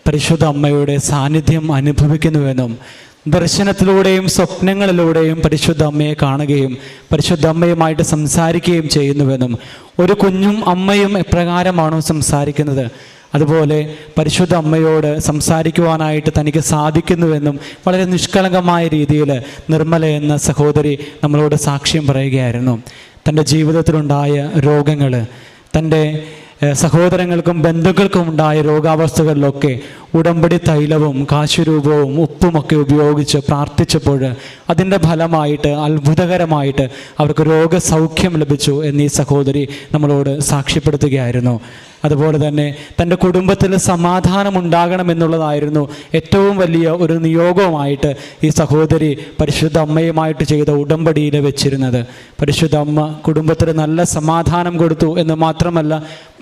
[SPEAKER 3] പരിശുദ്ധ അമ്മയുടെ സാന്നിധ്യം അനുഭവിക്കുന്നുവെന്നും ദർശനത്തിലൂടെയും സ്വപ്നങ്ങളിലൂടെയും പരിശുദ്ധ അമ്മയെ കാണുകയും പരിശുദ്ധ അമ്മയുമായിട്ട് സംസാരിക്കുകയും ചെയ്യുന്നുവെന്നും, ഒരു കുഞ്ഞും അമ്മയും എപ്രകാരമാണോ സംസാരിക്കുന്നത് അതുപോലെ പരിശുദ്ധ അമ്മയോട് സംസാരിക്കുവാനായിട്ട് തനിക്ക് സാധിക്കുന്നുവെന്നും വളരെ നിഷ്കളങ്കമായ രീതിയിൽ നിർമ്മല എന്ന സഹോദരി നമ്മളോട് സാക്ഷ്യം പറയുകയായിരുന്നു. തൻ്റെ ജീവിതത്തിലുണ്ടായ രോഗങ്ങൾ, തൻ്റെ സഹോദരങ്ങൾക്കും ബന്ധുക്കൾക്കും ഉണ്ടായ രോഗാവസ്ഥകളിലൊക്കെ ഉടമ്പടി തൈലവും കാശുരൂപവും ഉപ്പുമൊക്കെ ഉപയോഗിച്ച് പ്രാർത്ഥിച്ചപ്പോൾ അതിൻ്റെ ഫലമായിട്ട് അത്ഭുതകരമായിട്ട് അവർക്ക് രോഗസൗഖ്യം ലഭിച്ചു എന്നീ സഹോദരി നമ്മളോട് സാക്ഷ്യപ്പെടുത്തുകയായിരുന്നു. അതുപോലെ തന്നെ തൻ്റെ കുടുംബത്തിൽ സമാധാനം ഉണ്ടാകണമെന്നുള്ളതായിരുന്നു ഏറ്റവും വലിയ ഒരു നിയോഗവുമായിട്ട് ഈ സഹോദരി പരിശുദ്ധ അമ്മയുമായിട്ട് ചെയ്ത ഉടമ്പടിയിൽ വെച്ചിരുന്നത്. പരിശുദ്ധ അമ്മ കുടുംബത്തിന് നല്ല സമാധാനം കൊടുത്തു എന്ന് മാത്രമല്ല,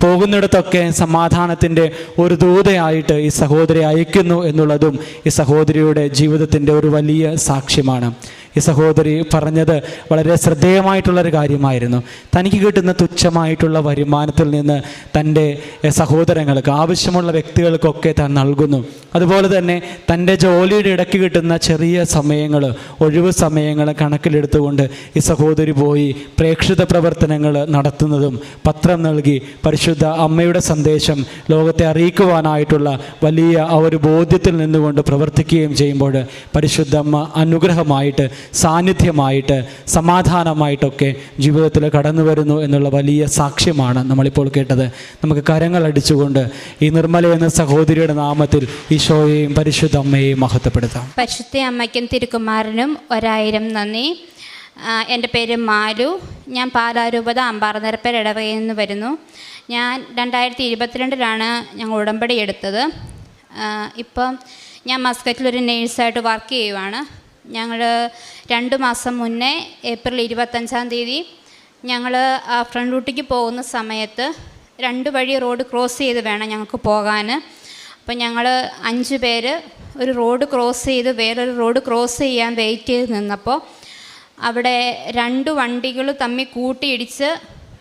[SPEAKER 3] പോകുന്നിടത്തൊക്കെ സമാധാനത്തിൻ്റെ ഒരു ദൂതയായിട്ട് ഈ സഹോദരി അയക്കുന്നു എന്നുള്ളതും ഈ സഹോദരിയുടെ ജീവിതത്തിൻ്റെ ഒരു വലിയ സാക്ഷ്യമാണ്. ഈ സഹോദരി പറഞ്ഞത് വളരെ ശ്രദ്ധേയമായിട്ടുള്ളൊരു കാര്യമായിരുന്നു. തനിക്ക് കിട്ടുന്ന തുച്ഛമായിട്ടുള്ള വരുമാനത്തിൽ നിന്ന് തൻ്റെ സഹോദരങ്ങൾക്ക്, ആവശ്യമുള്ള വ്യക്തികൾക്കൊക്കെ താൻ നൽകുന്നു. അതുപോലെ തന്നെ തൻ്റെ ജോലിയുടെ ഇടയ്ക്ക് കിട്ടുന്ന ചെറിയ സമയങ്ങൾ, ഒഴിവ് സമയങ്ങൾ കണക്കിലെടുത്തുകൊണ്ട് ഈ സഹോദരി പോയി പ്രേക്ഷിത പ്രവർത്തനങ്ങൾ നടത്തുന്നതും പത്രം നൽകി പരിശുദ്ധ അമ്മയുടെ സന്ദേശം ലോകത്തെ അറിയിക്കുവാനായിട്ടുള്ള വലിയ ആ ഒരു ബോധ്യത്തിൽ നിന്നുകൊണ്ട് പ്രവർത്തിക്കുകയും ചെയ്യുമ്പോൾ പരിശുദ്ധ അമ്മ അനുഗ്രഹമായിട്ട്, സാന്നിധ്യമായിട്ട്, സമാധാനമായിട്ടൊക്കെ ജീവിതത്തിൽ കടന്നു വരുന്നു എന്നുള്ള വലിയ സാക്ഷ്യമാണ് നമ്മളിപ്പോൾ കേട്ടത്. നമുക്ക് കരങ്ങൾ അടിച്ചുകൊണ്ട് ഈ നിർമ്മല എന്ന സഹോദരിയുടെ നാമത്തിൽ ഈശോയെയും പരിശുദ്ധ അമ്മയെയും മഹത്വപ്പെടുത്താം.
[SPEAKER 4] പരിശുദ്ധ അമ്മയ്ക്കും തിരുക്കുമാരനും 1000 നന്ദി. എൻ്റെ പേര് മാലു. ഞാൻ പാലാരൂപത അമ്പാറനിരപ്പേൽ ഇടവകയിൽ നിന്ന് വരുന്നു. ഞാൻ 2022 ഞങ്ങൾ ഉടമ്പടി എടുത്തത്. ഇപ്പം ഞാൻ മസ്കറ്റിലൊരു നേഴ്സായിട്ട് വർക്ക് ചെയ്യുവാണ്. ഞങ്ങൾ 2 മാസം മുന്നേ ഏപ്രിൽ 25-ാം തീയതി ഞങ്ങൾ ഫ്രണ്ട് റൂട്ടിലേക്ക് പോകുന്ന സമയത്ത് 2 വഴി റോഡ് ക്രോസ് ചെയ്ത് വേണം ഞങ്ങൾക്ക് പോകാൻ. അപ്പം ഞങ്ങൾ 5 പേര് ഒരു റോഡ് ക്രോസ് ചെയ്ത് വേറൊരു റോഡ് ക്രോസ് ചെയ്യാൻ വെയിറ്റ് ചെയ്ത് നിന്നപ്പോൾ അവിടെ 2 വണ്ടികൾ തമ്മിൽ കൂട്ടിയിടിച്ച്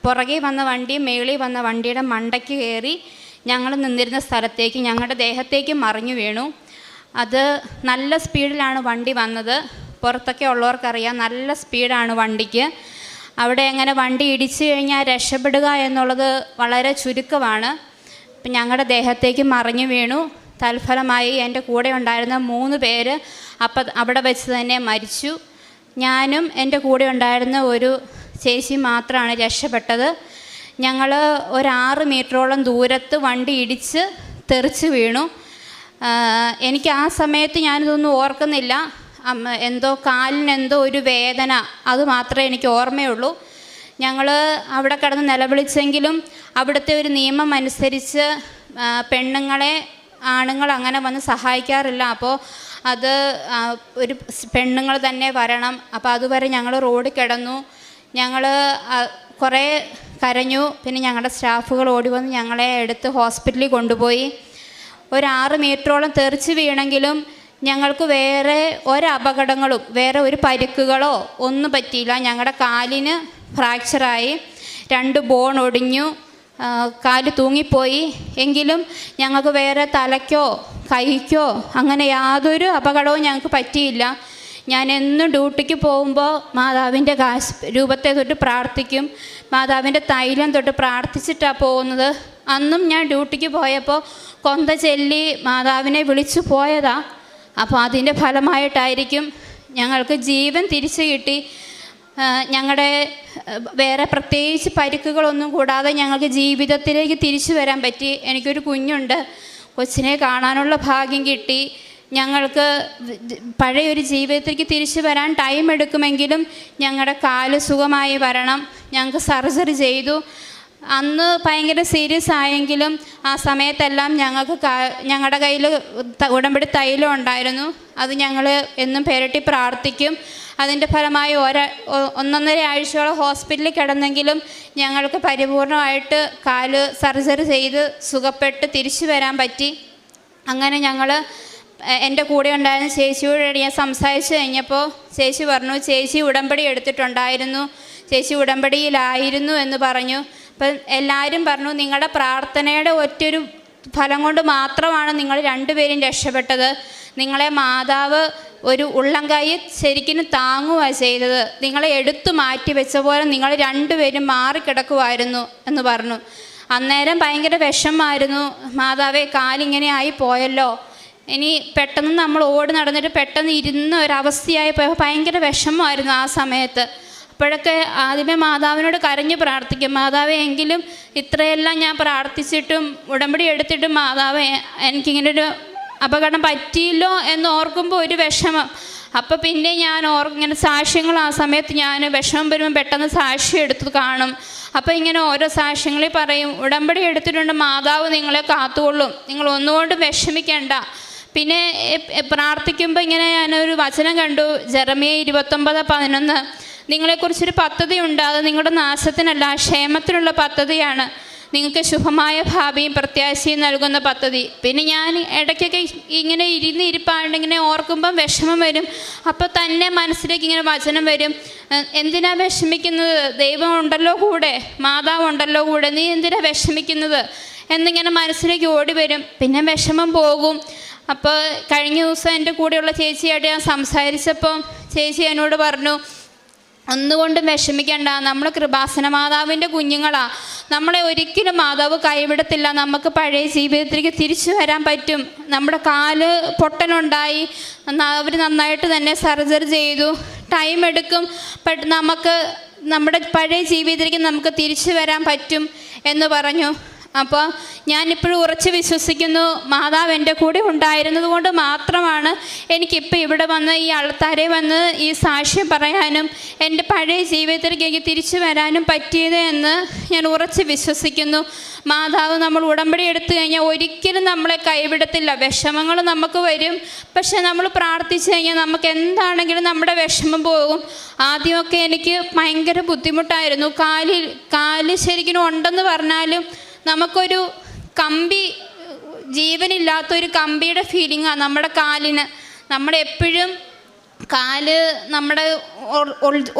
[SPEAKER 4] പുറകെ വന്ന വണ്ടി മേളിൽ വന്ന വണ്ടിയുടെ മണ്ടയ്ക്ക് കയറി ഞങ്ങൾ നിന്നിരുന്ന സ്ഥലത്തേക്ക്, ഞങ്ങളുടെ ദേഹത്തേക്ക് മറിഞ്ഞു വീണു. അത് നല്ല സ്പീഡിലാണ് വണ്ടി വന്നത്. പുറത്തൊക്കെ ഉള്ളവർക്കറിയാം, നല്ല സ്പീഡാണ് വണ്ടിക്ക്. അവിടെ അങ്ങനെ വണ്ടി ഇടിച്ചു കഴിഞ്ഞാൽ രക്ഷപ്പെടുക എന്നുള്ളത് വളരെ ചുരുക്കമാണ്. അപ്പം ഞങ്ങളുടെ ദേഹത്തേക്ക് മറിഞ്ഞു വീണു. തൽഫലമായി എൻ്റെ കൂടെ ഉണ്ടായിരുന്ന 3 പേര് അവിടെ വെച്ച് തന്നെ മരിച്ചു. ഞാനും എൻ്റെ കൂടെ ഉണ്ടായിരുന്ന ഒരു ചേച്ചി മാത്രമാണ് രക്ഷപ്പെട്ടത്. ഞങ്ങൾ ഒരു 6 മീറ്ററോളം ദൂരത്ത് വണ്ടി ഇടിച്ച് തെറിച്ച് വീണു. എനിക്ക് ആ സമയത്ത് ഞാനിതൊന്നും ഓർക്കുന്നില്ല. എന്തോ കാലിനെന്തോ ഒരു വേദന, അത് മാത്രമേ എനിക്ക് ഓർമ്മയുള്ളൂ. ഞങ്ങൾ അവിടെ കിടന്ന് നിലവിളിച്ചെങ്കിലും അവിടുത്തെ ഒരു നിയമം അനുസരിച്ച് പെണ്ണുങ്ങളെ ആണുങ്ങൾ അങ്ങനെ വന്ന് സഹായിക്കാറില്ല. അപ്പോൾ അത് ഒരു പെണ്ണുങ്ങൾ തന്നെ വരണം. അപ്പോൾ അതുവരെ ഞങ്ങൾ റോഡിൽ കിടന്നു. ഞങ്ങൾ കുറേ കരഞ്ഞു. പിന്നെ ഞങ്ങളുടെ സ്റ്റാഫുകൾ ഓടി വന്ന് ഞങ്ങളെ എടുത്ത് ഹോസ്പിറ്റലിൽ കൊണ്ടുപോയി. ഒരു 6 മീറ്ററോളം തെറിച്ച് വീണെങ്കിലും ഞങ്ങൾക്ക് വേറെ ഒരപകടങ്ങളും വേറെ ഒരു പരിക്കുകളോ ഒന്നും പറ്റിയില്ല. ഞങ്ങളുടെ കാലിന് ഫ്രാക്ചറായി, 2 ബോൺ ഒടിഞ്ഞു, കാല് തൂങ്ങിപ്പോയി. എങ്കിലും ഞങ്ങൾക്ക് വേറെ തലയ്ക്കോ കൈക്കോ അങ്ങനെ യാതൊരു അപകടവും ഞങ്ങൾക്ക് പറ്റിയില്ല. ഞാൻ എന്നും ഡ്യൂട്ടിക്ക് പോകുമ്പോൾ മാതാവിൻ്റെ രൂപത്തെ തൊട്ട് പ്രാർത്ഥിക്കും, മാതാവിൻ്റെ തൈലം തൊട്ട് പ്രാർത്ഥിച്ചിട്ടാണ് പോകുന്നത്. അന്നും ഞാൻ ഡ്യൂട്ടിക്ക് പോയപ്പോൾ കൊന്ത ചൊല്ലി മാതാവിനെ വിളിച്ചു പോയതാ. അപ്പോൾ അതിൻ്റെ ഫലമായിട്ടായിരിക്കും ഞങ്ങൾക്ക് ജീവൻ തിരിച്ചു കിട്ടി. ഞങ്ങളുടെ വേറെ പ്രത്യേകിച്ച് പരിക്കുകളൊന്നും കൂടാതെ ഞങ്ങൾക്ക് ജീവിതത്തിലേക്ക് തിരിച്ചു വരാൻ പറ്റി. എനിക്കൊരു കുഞ്ഞുണ്ട്, കൊച്ചിനെ കാണാനുള്ള ഭാഗ്യം കിട്ടി. ഞങ്ങൾക്ക് പഴയൊരു ജീവിതത്തിലേക്ക് തിരിച്ചു വരാൻ ടൈം എടുക്കുമെങ്കിലും ഞങ്ങളുടെ കാല് സുഖമായി വരണം. ഞങ്ങൾക്ക് സർജറി ചെയ്തു. അന്ന് ഭയങ്കര സീരിയസ് ആയെങ്കിലും ആ സമയത്തെല്ലാം ഞങ്ങൾക്ക് ഞങ്ങളുടെ കയ്യിൽ ഉടമ്പടി തൈലം ഉണ്ടായിരുന്നു. അത് ഞങ്ങൾ എന്നും പേരട്ടി പ്രാർത്ഥിക്കും. അതിൻ്റെ ഫലമായി 1.5 ആഴ്ചയോളം ഹോസ്പിറ്റലിൽ കിടന്നെങ്കിലും ഞങ്ങൾക്ക് പരിപൂർണമായിട്ട് കാല് സർജറി ചെയ്ത് സുഖപ്പെട്ട് തിരിച്ചു വരാൻ പറ്റി. അങ്ങനെ ഞങ്ങൾ എൻ്റെ കൂടെ ഉണ്ടായിരുന്ന ചേച്ചിയോട് ഞാൻ സംസാരിച്ച് കഴിഞ്ഞപ്പോൾ ചേച്ചി പറഞ്ഞു, ചേച്ചി ഉടമ്പടി എടുത്തിട്ടുണ്ടായിരുന്നു, ചേച്ചി ഉടമ്പടിയിലായിരുന്നു എന്ന് പറഞ്ഞു. അപ്പം എല്ലാവരും പറഞ്ഞു, നിങ്ങളുടെ പ്രാർത്ഥനയുടെ ഒറ്റൊരു ഫലം കൊണ്ട് മാത്രമാണ് നിങ്ങൾ 2 പേരും രക്ഷപ്പെട്ടത്. നിങ്ങളെ മാതാവ് ഒരു ഉള്ളംകൈ ശരിക്കും താങ്ങുകയാണ് ചെയ്തത്. നിങ്ങളെ എടുത്തു മാറ്റി വെച്ച പോലെ നിങ്ങൾ 2 പേരും മാറിക്കിടക്കുമായിരുന്നു എന്ന് പറഞ്ഞു. അന്നേരം ഭയങ്കര വിഷമമായിരുന്നു. മാതാവേ, കാലിങ്ങനെ ആയി പോയല്ലോ, ഇനി പെട്ടെന്ന് നമ്മൾ ഓടി നടന്നിട്ട് പെട്ടെന്ന് ഇരുന്ന ഒരവസ്ഥയായി പോയപ്പോൾ ഭയങ്കര വിഷമമായിരുന്നു ആ സമയത്ത്. അപ്പോഴൊക്കെ ആദ്യമേ മാതാവിനോട് കരഞ്ഞ് പ്രാർത്ഥിക്കും, മാതാവേ എങ്കിലും ഇത്രയെല്ലാം ഞാൻ പ്രാർത്ഥിച്ചിട്ടും ഉടമ്പടി എടുത്തിട്ടും മാതാവേ എനിക്കിങ്ങനൊരു അപകടം പറ്റിയില്ലോ എന്ന് ഓർക്കുമ്പോൾ ഒരു വിഷമം. അപ്പോൾ പിന്നെ ഞാൻ ഇങ്ങനെ സാക്ഷ്യങ്ങൾ ആ സമയത്ത് ഞാൻ വിഷമം വരുമ്പോൾ പെട്ടെന്ന് സാക്ഷ്യം എടുത്ത് കാണും. അപ്പോൾ ഇങ്ങനെ ഓരോ സാക്ഷ്യങ്ങളിൽ പറയും, ഉടമ്പടി എടുത്തിട്ടുണ്ട്, മാതാവ് നിങ്ങളെ കാത്തുകൊള്ളും, നിങ്ങൾ ഒന്നുകൊണ്ടും വിഷമിക്കേണ്ട. പിന്നെ പ്രാർത്ഥിക്കുമ്പോൾ ഇങ്ങനെ ഞാനൊരു വചനം കണ്ടു, ജെറമ്യ 29:11, നിങ്ങളെക്കുറിച്ചൊരു പദ്ധതി ഉണ്ട്, അത് നിങ്ങളുടെ നാശത്തിനല്ല ക്ഷേമത്തിനുള്ള പദ്ധതിയാണ്. നിങ്ങൾക്ക് ശുഭമായ ഭാവിയും പ്രത്യാശയും നൽകുന്ന പദ്ധതി. പിന്നെ ഞാൻ ഇടയ്ക്കൊക്കെ ഇങ്ങനെ ഇരിപ്പാണ്ടിങ്ങനെ ഓർക്കുമ്പം വിഷമം വരും. അപ്പോൾ തന്നെ മനസ്സിലേക്ക് ഇങ്ങനെ വചനം വരും, എന്തിനാ വിഷമിക്കുന്നത്, ദൈവം ഉണ്ടല്ലോ കൂടെ, മാതാവ് ഉണ്ടല്ലോ കൂടെ, നീ എന്തിനാ വിഷമിക്കുന്നത് എന്നിങ്ങനെ മനസ്സിലേക്ക് ഓടി വരും. പിന്നെ വിഷമം പോകും. അപ്പോൾ കഴിഞ്ഞ ദിവസം എൻ്റെ കൂടെയുള്ള ചേച്ചിയായിട്ട് ഞാൻ സംസാരിച്ചപ്പോൾ ചേച്ചി എന്നോട് പറഞ്ഞു, ഒന്നുകൊണ്ടും വിഷമിക്കണ്ട, നമ്മൾ കൃപാസന മാതാവിൻ്റെ കുഞ്ഞുങ്ങളാണ്, നമ്മളെ ഒരിക്കലും മാതാവ് കൈവിടത്തില്ല, നമുക്ക് പഴയ ജീവിതത്തിലേക്ക് തിരിച്ചു വരാൻ പറ്റും. നമ്മുടെ കാല് പൊട്ടലുണ്ടായി, അവർ നന്നായിട്ട് തന്നെ സർജറി ചെയ്തു, ടൈം എടുക്കും, ബട്ട് നമുക്ക് നമ്മുടെ പഴയ ജീവിതത്തിലേക്ക് നമുക്ക് തിരിച്ചു വരാൻ പറ്റും എന്ന് പറഞ്ഞു. അപ്പോൾ ഞാനിപ്പോഴും ഉറച്ച് വിശ്വസിക്കുന്നു, മാതാവ് എൻ്റെ കൂടെ ഉണ്ടായിരുന്നത് കൊണ്ട് മാത്രമാണ് എനിക്കിപ്പോൾ ഇവിടെ വന്ന് ഈ ആൾത്താരെ വന്ന് ഈ സാക്ഷ്യം പറയാനും എൻ്റെ പഴയ ജീവിതത്തിലേക്ക് എനിക്ക് തിരിച്ചു വരാനും പറ്റിയത് എന്ന് ഞാൻ ഉറച്ച് വിശ്വസിക്കുന്നു. മാതാവ് നമ്മൾ ഉടമ്പടി എടുത്തു കഴിഞ്ഞാൽ ഒരിക്കലും നമ്മളെ കൈവിടത്തില്ല. വിഷമങ്ങൾ നമുക്ക് വരും, പക്ഷെ നമ്മൾ പ്രാർത്ഥിച്ചു കഴിഞ്ഞാൽ നമുക്ക് എന്താണെങ്കിലും നമ്മുടെ വിഷമം പോകും. ആദ്യമൊക്കെ എനിക്ക് ഭയങ്കര ബുദ്ധിമുട്ടായിരുന്നു. കാല് ശരിക്കും ഉണ്ടെന്ന് പറഞ്ഞാലും നമുക്കൊരു കമ്പി, ജീവനില്ലാത്തൊരു കമ്പിയുടെ ഫീലിംഗാണ് നമ്മുടെ കാലിന്. നമ്മളെപ്പോഴും കാല് നമ്മുടെ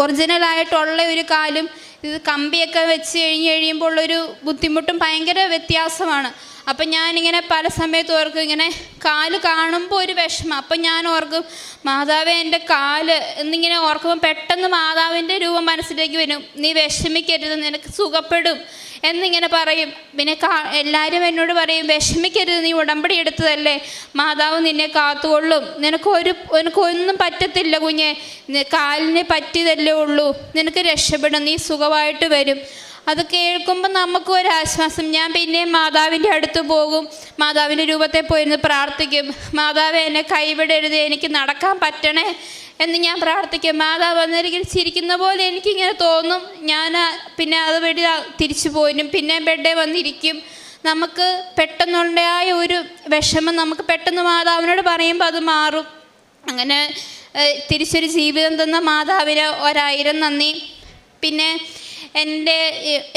[SPEAKER 4] ഒറിജിനലായിട്ടുള്ള ഒരു കാലും ഇത് കമ്പിയൊക്കെ വെച്ച് കഴിയുമ്പോൾ ഉള്ളൊരു ബുദ്ധിമുട്ടും ഭയങ്കര വ്യത്യാസമാണ്. അപ്പം ഞാനിങ്ങനെ പല സമയത്ത് ഓർക്കും, ഇങ്ങനെ കാല് കാണുമ്പോൾ ഒരു വിഷമം. അപ്പം ഞാൻ ഓർക്കും, മാതാവേ എൻ്റെ കാല് എന്നിങ്ങനെ ഓർക്കുമ്പോൾ പെട്ടെന്ന് മാതാവിൻ്റെ രൂപം മനസ്സിലേക്ക് വരും. നീ വിഷമിക്കരുത്, നിനക്ക് സുഖപ്പെടും എന്നിങ്ങനെ പറയും. പിന്നെ എല്ലാവരും എന്നോട് പറയും, വിഷമിക്കരുത്, നീ ഉടമ്പടി എടുത്തതല്ലേ, മാതാവ് നിന്നെ കാത്തുകൊള്ളും, നിനക്കൊന്നും പറ്റത്തില്ല കുഞ്ഞെ, കാലിന് പറ്റിയതല്ലേ ഉള്ളൂ, നിനക്ക് രക്ഷപ്പെടും, നീ സുഖമായിട്ട് വരും. അത് കേൾക്കുമ്പോൾ നമുക്കും ഒരു ആശ്വാസം. ഞാൻ പിന്നെയും മാതാവിൻ്റെ അടുത്ത് പോകും, മാതാവിൻ്റെ രൂപത്തെ പോയിരുന്ന് പ്രാർത്ഥിക്കും, മാതാവേ എന്നെ കൈവിടരുത്, എനിക്ക് നടക്കാൻ പറ്റണേ എന്ന് ഞാൻ പ്രാർത്ഥിക്കും. മാതാവ് അന്നേരം ചിരിക്കുന്ന പോലെ എനിക്കിങ്ങനെ തോന്നും. ഞാൻ പിന്നെ അതുവഴി തിരിച്ചു പോരും, പിന്നെ ബെഡേ വന്നിരിക്കും. നമുക്ക് പെട്ടെന്നുണ്ടായ ഒരു വിഷമം നമുക്ക് പെട്ടെന്ന് മാതാവിനോട് പറയുമ്പോൾ അത് മാറും. അങ്ങനെ തിരിച്ചൊരു ജീവിതം തന്ന മാതാവിന് 1000 നന്ദി. പിന്നെ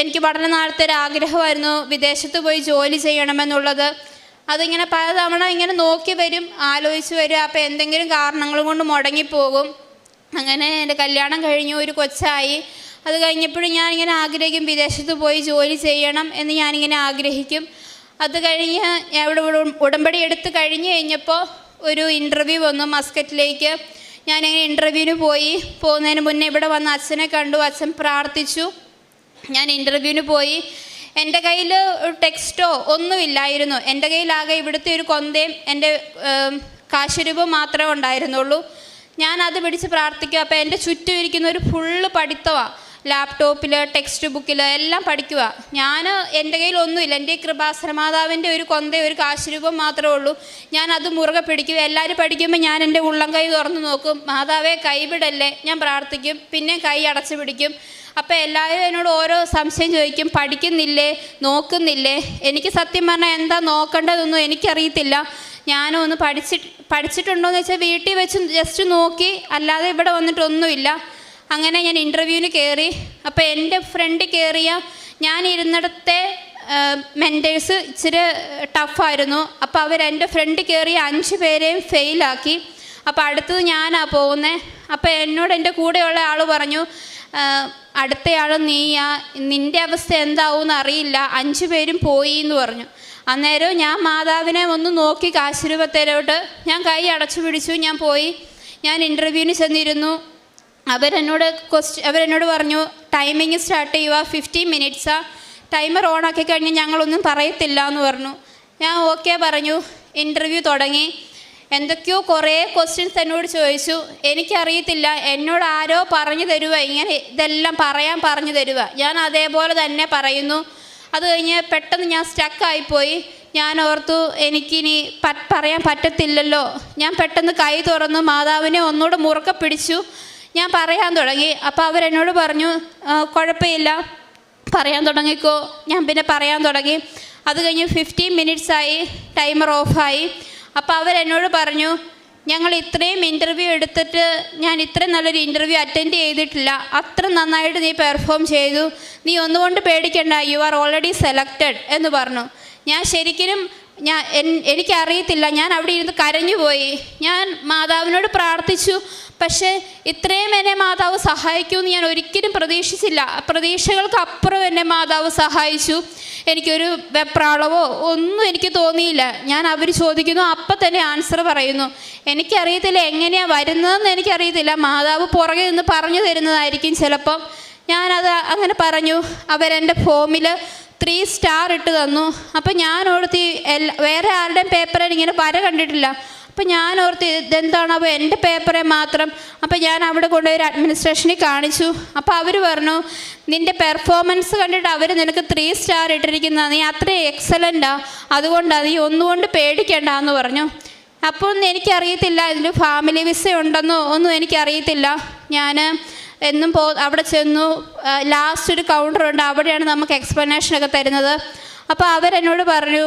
[SPEAKER 4] എനിക്ക് വളരെ നാളത്തെ ഒരു ആഗ്രഹമായിരുന്നു വിദേശത്ത് പോയി ജോലി ചെയ്യണമെന്നുള്ളത്. അതിങ്ങനെ പലതവണ ഇങ്ങനെ നോക്കി വരും, ആലോചിച്ച് വരും. അപ്പോൾ എന്തെങ്കിലും കാരണങ്ങൾ കൊണ്ട് മുടങ്ങിപ്പോകും. അങ്ങനെ എൻ്റെ കല്യാണം കഴിഞ്ഞു, ഒരു കൊച്ചായി. അത് കഴിഞ്ഞപ്പോഴും ഞാനിങ്ങനെ ആഗ്രഹിക്കും, വിദേശത്ത് പോയി ജോലി ചെയ്യണം എന്ന് ഞാനിങ്ങനെ ആഗ്രഹിക്കും. അത് കഴിഞ്ഞ് ഇവിടെ ഉടമ്പടി എടുത്ത് കഴിഞ്ഞ് കഴിഞ്ഞപ്പോൾ ഒരു ഇൻ്റർവ്യൂ വന്നു മസ്കറ്റിലേക്ക്. ഞാനിങ്ങനെ ഇൻ്റർവ്യൂവിന് പോകുന്നതിന് മുന്നേ ഇവിടെ വന്ന് അച്ഛനെ കണ്ടു, അച്ഛൻ പ്രാർത്ഥിച്ചു. ഞാൻ ഇൻ്റർവ്യൂവിന് പോയി. എൻ്റെ കയ്യിൽ ടെക്സ്റ്റോ ഒന്നുമില്ലായിരുന്നു. എൻ്റെ കയ്യിലാകെ ഇവിടുത്തെ ഒരു കൊന്തയും എൻ്റെ കാശുരൂപം മാത്രമേ ഉണ്ടായിരുന്നുള്ളൂ. ഞാനത് പിടിച്ച് പ്രാർത്ഥിക്കുക. അപ്പോൾ എൻ്റെ ചുറ്റും ഇരിക്കുന്ന ഒരു ഫുള്ള് പഠിത്തമാണ്, ലാപ്ടോപ്പിൽ, ടെക്സ്റ്റ് ബുക്കിൽ എല്ലാം പഠിക്കുക. എൻ്റെ കയ്യിൽ ഒന്നുമില്ല. എൻ്റെ കൃപാസന മാതാവിൻ്റെ ഒരു കൊന്തയും ഒരു കാശുരൂപം മാത്രമേ ഉള്ളൂ. ഞാനത് മുറുകെ പിടിക്കും. എല്ലാവരും പഠിക്കുമ്പോൾ ഞാൻ എൻ്റെ ഉള്ളം കൈ തുറന്ന് നോക്കും, മാതാവേ കൈവിടല്ലേ, ഞാൻ പ്രാർത്ഥിക്കും. പിന്നെ കൈ അടച്ചു പിടിക്കും. അപ്പോൾ എല്ലാവരും എന്നോട് ഓരോ സംശയം ചോദിക്കും, പഠിക്കുന്നില്ലേ, നോക്കുന്നില്ലേ? എനിക്ക് സത്യം പറഞ്ഞാൽ എന്താ നോക്കേണ്ടതൊന്നും എനിക്കറിയത്തില്ല. ഞാനൊന്ന് പഠിച്ചിട്ടുണ്ടോയെന്ന് വെച്ചാൽ വീട്ടിൽ വെച്ച് ജസ്റ്റ് നോക്കി, അല്ലാതെ ഇവിടെ വന്നിട്ടൊന്നുമില്ല. അങ്ങനെ ഞാൻ ഇൻ്റർവ്യൂവിന് കയറി. അപ്പോൾ എൻ്റെ ഫ്രണ്ട് കയറിയ ഞാൻ ഇരുന്നിടത്തെ മെൻറ്റേഴ്സ് ഇച്ചിരി ടഫായിരുന്നു. അപ്പോൾ എൻ്റെ ഫ്രണ്ട് കയറിയ 5 പേരെയും ഫെയിലാക്കി. അപ്പോൾ അടുത്തത് ഞാനാണ് പോകുന്നത്. അപ്പോൾ എന്നോട് എൻ്റെ കൂടെയുള്ള ആൾ പറഞ്ഞു, അടുത്തയാൾ നീയാ, നിൻ്റെ അവസ്ഥ എന്താവുമെന്ന് അറിയില്ല, 5 പേരും പോയി എന്ന് പറഞ്ഞു. അന്നേരം ഞാൻ മാതാവിനെ ഒന്ന് നോക്കി കാശുരൂപത്തിലോട്ട് ഞാൻ കൈ അടച്ചു പിടിച്ചു. ഞാൻ പോയി, ഞാൻ ഇൻ്റർവ്യൂവിന് ചെന്നിരുന്നു. അവരെന്നോട് പറഞ്ഞു, ടൈമിങ് സ്റ്റാർട്ട് ചെയ്യുക, 15 മിനിറ്റ്സാണ്, ടൈമർ ഓണാക്കി കഴിഞ്ഞ് ഞങ്ങളൊന്നും പറയത്തില്ല എന്ന് പറഞ്ഞു. ഞാൻ ഓക്കെ പറഞ്ഞു. ഇൻ്റർവ്യൂ തുടങ്ങി. എന്തൊക്കെയോ കുറേ ക്വസ്റ്റ്യൻസ് എന്നോട് ചോദിച്ചു. എനിക്കറിയത്തില്ല, എന്നോട് ആരോ പറഞ്ഞു തരുക, ഇങ്ങനെ ഇതെല്ലാം പറയാൻ പറഞ്ഞു തരുക. ഞാൻ അതേപോലെ തന്നെ പറയുന്നു. അത് കഴിഞ്ഞ് പെട്ടെന്ന് ഞാൻ സ്റ്റക്കായിപ്പോയി. ഞാൻ ഓർത്തു എനിക്കിനി പറയാൻ പറ്റത്തില്ലല്ലോ. ഞാൻ പെട്ടെന്ന് കൈ തുറന്നു മാതാവിനെ ഒന്നുകൂടെ മുറുക്കെ പിടിച്ചു. ഞാൻ പറയാൻ തുടങ്ങി. അപ്പോൾ അവരെന്നോട് പറഞ്ഞു, കുഴപ്പമില്ല, പറയാൻ തുടങ്ങിക്കോ. ഞാൻ പിന്നെ പറയാൻ തുടങ്ങി. അത് കഴിഞ്ഞ് 15 മിനിറ്റ്സായി, ടൈമർ ഓഫായി. അപ്പോൾ അവരെന്നോട് പറഞ്ഞു, ഞങ്ങൾ ഇത്രയും ഇൻ്റർവ്യൂ എടുത്തിട്ട് ഞാൻ ഇത്രയും നല്ലൊരു ഇൻ്റർവ്യൂ അറ്റൻഡ് ചെയ്തിട്ടില്ല, അത്ര നന്നായിട്ട് നീ പെർഫോം ചെയ്തു, നീ ഒന്നുകൊണ്ട് പേടിക്കണ്ട, യു ആർ ഓൾറെഡി സെലക്റ്റഡ് എന്ന് പറഞ്ഞു. ഞാൻ ശരിക്കും എനിക്കറിയത്തില്ല, ഞാൻ അവിടെ ഇരുന്ന് കരഞ്ഞുപോയി. ഞാൻ മാതാവിനോട് പ്രാർത്ഥിച്ചു, പക്ഷേ ഇത്രയും എന്നെ മാതാവ് സഹായിക്കുമെന്ന് ഞാൻ ഒരിക്കലും പ്രതീക്ഷിച്ചില്ല. പ്രതീക്ഷകൾക്ക് അപ്പുറം എന്നെ മാതാവ് സഹായിച്ചു. എനിക്കൊരു വെപ്രാളവോ ഒന്നും എനിക്ക് തോന്നിയില്ല. ഞാൻ അവർ ചോദിക്കുന്നു അപ്പം തന്നെ ആൻസർ പറയുന്നു. എനിക്കറിയത്തില്ല എങ്ങനെയാണ് വരുന്നതെന്ന് എനിക്കറിയത്തില്ല, മാതാവ് പുറകെ നിന്ന് പറഞ്ഞു തരുന്നതായിരിക്കും ചിലപ്പം. ഞാനത് അങ്ങനെ പറഞ്ഞു. അവരെൻ്റെ ഫോമിൽ 3 സ്റ്റാർ ഇട്ട് തന്നു. അപ്പം ഞാൻ ഓർത്തി വേറെ ആരുടെയും പേപ്പറിൽ ഇങ്ങനെ വര കണ്ടിട്ടില്ല. അപ്പം ഞാൻ ഓർത്ത് ഇതെന്താണ് അപ്പോൾ എൻ്റെ പേപ്പറെ മാത്രം. അപ്പം ഞാൻ അവിടെ കൊണ്ടുപോയി ഒരു അഡ്മിനിസ്ട്രേഷനിൽ കാണിച്ചു. അപ്പോൾ അവർ പറഞ്ഞു, നിൻ്റെ പെർഫോമൻസ് കണ്ടിട്ട് അവർ നിനക്ക് 3 സ്റ്റാർ ഇട്ടിരിക്കുന്ന, നീ അത്രയും എക്സലൻ്റാ, അതുകൊണ്ടാണ്, നീ ഒന്നുകൊണ്ട് പേടിക്കേണ്ട എന്ന് പറഞ്ഞു. അപ്പോൾ ഒന്നും എനിക്കറിയത്തില്ല, ഇതിൽ ഫാമിലി വിസ ഉണ്ടെന്നോ ഒന്നും എനിക്കറിയത്തില്ല. ഞാൻ എന്നും അവിടെ ചെന്നു. ലാസ്റ്റ് ഒരു കൗണ്ടറുണ്ട്, അവിടെയാണ് നമുക്ക് എക്സ്പ്ലനേഷനൊക്കെ തരുന്നത്. അപ്പോൾ അവരെന്നോട് പറഞ്ഞു,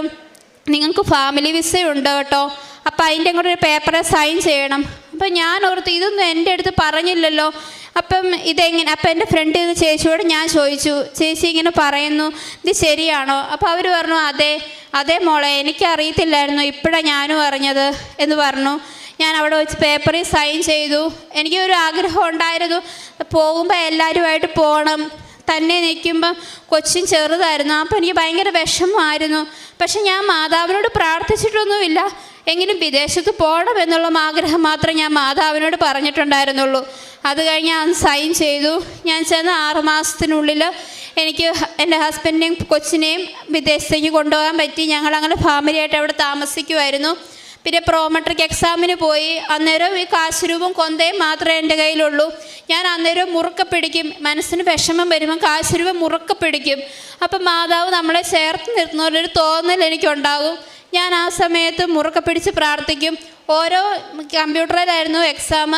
[SPEAKER 4] നിങ്ങൾക്ക് ഫാമിലി വിസയുണ്ട് കേട്ടോ, അപ്പോൾ അതിൻ്റെ കൂടെ ഒരു പേപ്പറെ സൈൻ ചെയ്യണം. അപ്പം ഞാൻ ഓർത്ത് ഇതൊന്നും എൻ്റെ അടുത്ത് പറഞ്ഞില്ലല്ലോ, അപ്പം ഇതെങ്ങനെ. അപ്പം എൻ്റെ ഫ്രണ്ടിൽ നിന്ന് ചേച്ചിയോട് ഞാൻ ചോദിച്ചു, ചേച്ചി ഇങ്ങനെ പറയുന്നു, ഇത് ശരിയാണോ? അപ്പോൾ അവർ പറഞ്ഞു, അതെ മോളെ, എനിക്കറിയത്തില്ലായിരുന്നു, ഇപ്പോഴാണ് ഞാനും അറിഞ്ഞത് എന്ന് പറഞ്ഞു. ഞാൻ അവിടെ വെച്ച് പേപ്പറിൽ സൈൻ ചെയ്തു. എനിക്കൊരു ആഗ്രഹം ഉണ്ടായിരുന്നു, പോകുമ്പോൾ എല്ലാവരുമായിട്ട് പോകണം. തന്നെ നിൽക്കുമ്പം കൊച്ചിൻ ചെറുതായിരുന്നു, അപ്പോൾ എനിക്ക് ഭയങ്കര വിഷമമായിരുന്നു. പക്ഷെ ഞാൻ മാതാവിനോട് പ്രാർത്ഥിച്ചിട്ടൊന്നുമില്ല, എങ്കിലും വിദേശത്ത് പോകണം എന്നുള്ള ആഗ്രഹം മാത്രം ഞാൻ മാതാവിനോട് പറഞ്ഞിട്ടുണ്ടായിരുന്നുള്ളൂ. അത് കഴിഞ്ഞ് ഞാൻ സൈൻ ചെയ്തു. ഞാൻ ചെന്ന് 6 മാസത്തിനുള്ളിൽ എനിക്ക് എൻ്റെ ഹസ്ബൻഡിനെയും കൊച്ചിനെയും വിദേശത്തേക്ക് കൊണ്ടുപോകാൻ പറ്റി. ഞങ്ങളങ്ങനെ ഫാമിലിയായിട്ട് അവിടെ താമസിക്കുമായിരുന്നു. പിന്നെ പ്രോമെട്രിക് എക്സാമിന് പോയി. അന്നേരം ഈ കാശുരൂപം കൊന്തയും മാത്രമേ എൻ്റെ കയ്യിലുള്ളൂ. ഞാൻ അന്നേരം മുറുക്കെ പിടിക്കും, മനസ്സിന് വിഷമം വരുമ്പം കാശുരൂപം മുറുക്കെ പിടിക്കും. അപ്പം മാതാവ് നമ്മളെ ചേർത്ത് നിർത്തുന്നൊരു തോന്നൽ എനിക്കുണ്ടാകും. ഞാൻ ആ സമയത്ത് മുറുക്കെ പിടിച്ച് പ്രാർത്ഥിക്കും. ഓരോ കമ്പ്യൂട്ടറിലായിരുന്നു എക്സാം.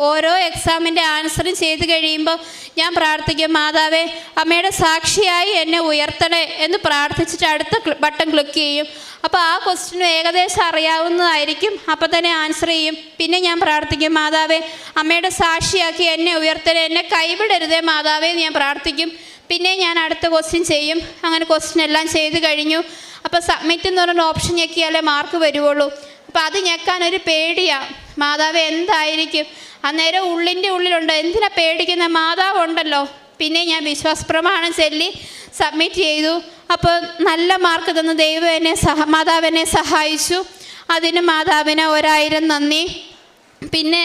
[SPEAKER 4] ഓരോ എക്സാമിൻ്റെ ആൻസറും ചെയ്ത് കഴിയുമ്പോൾ ഞാൻ പ്രാർത്ഥിക്കും, മാതാവേ അമ്മയുടെ സാക്ഷിയായി എന്നെ ഉയർത്തണേ എന്ന് പ്രാർത്ഥിച്ചിട്ട് അടുത്ത ബട്ടൺ ക്ലിക്ക് ചെയ്യും. അപ്പോൾ ആ ക്വസ്റ്റ്യനും ഏകദേശം അറിയാവുന്നതായിരിക്കും, അപ്പോൾ തന്നെ ആൻസർ ചെയ്യും. പിന്നെ ഞാൻ പ്രാർത്ഥിക്കും, മാതാവേ അമ്മയുടെ സാക്ഷിയാക്കി എന്നെ ഉയർത്തണേ, എന്നെ കൈവിടരുതേ മാതാവേ എന്ന് ഞാൻ പ്രാർത്ഥിക്കും. പിന്നെ ഞാൻ അടുത്ത ക്വസ്റ്റ്യൻ ചെയ്യും. അങ്ങനെ ക്വസ്റ്റ്യൻ എല്ലാം ചെയ്ത് കഴിഞ്ഞു. അപ്പോൾ സബ്മിറ്റ് എന്ന് പറഞ്ഞ ഓപ്ഷൻ ഞെക്കിയാലേ മാർക്ക് വരുവുള്ളൂ. അപ്പോൾ അത് ഞെക്കാനൊരു പേടിയാണ്, മാതാവ് എന്തായിരിക്കും. അന്നേരം ഉള്ളിലുണ്ട്, എന്തിനാ പേടിക്കുന്ന, മാതാവ് ഉണ്ടല്ലോ. പിന്നെ ഞാൻ വിശ്വാസപ്രമാണം ചൊല്ലി സബ്മിറ്റ് ചെയ്തു. അപ്പോൾ നല്ല മാർക്ക് തന്നു. മാതാവ് എന്നെ സഹായിച്ചു. അതിന് മാതാവിന് 1000 നന്ദി. പിന്നെ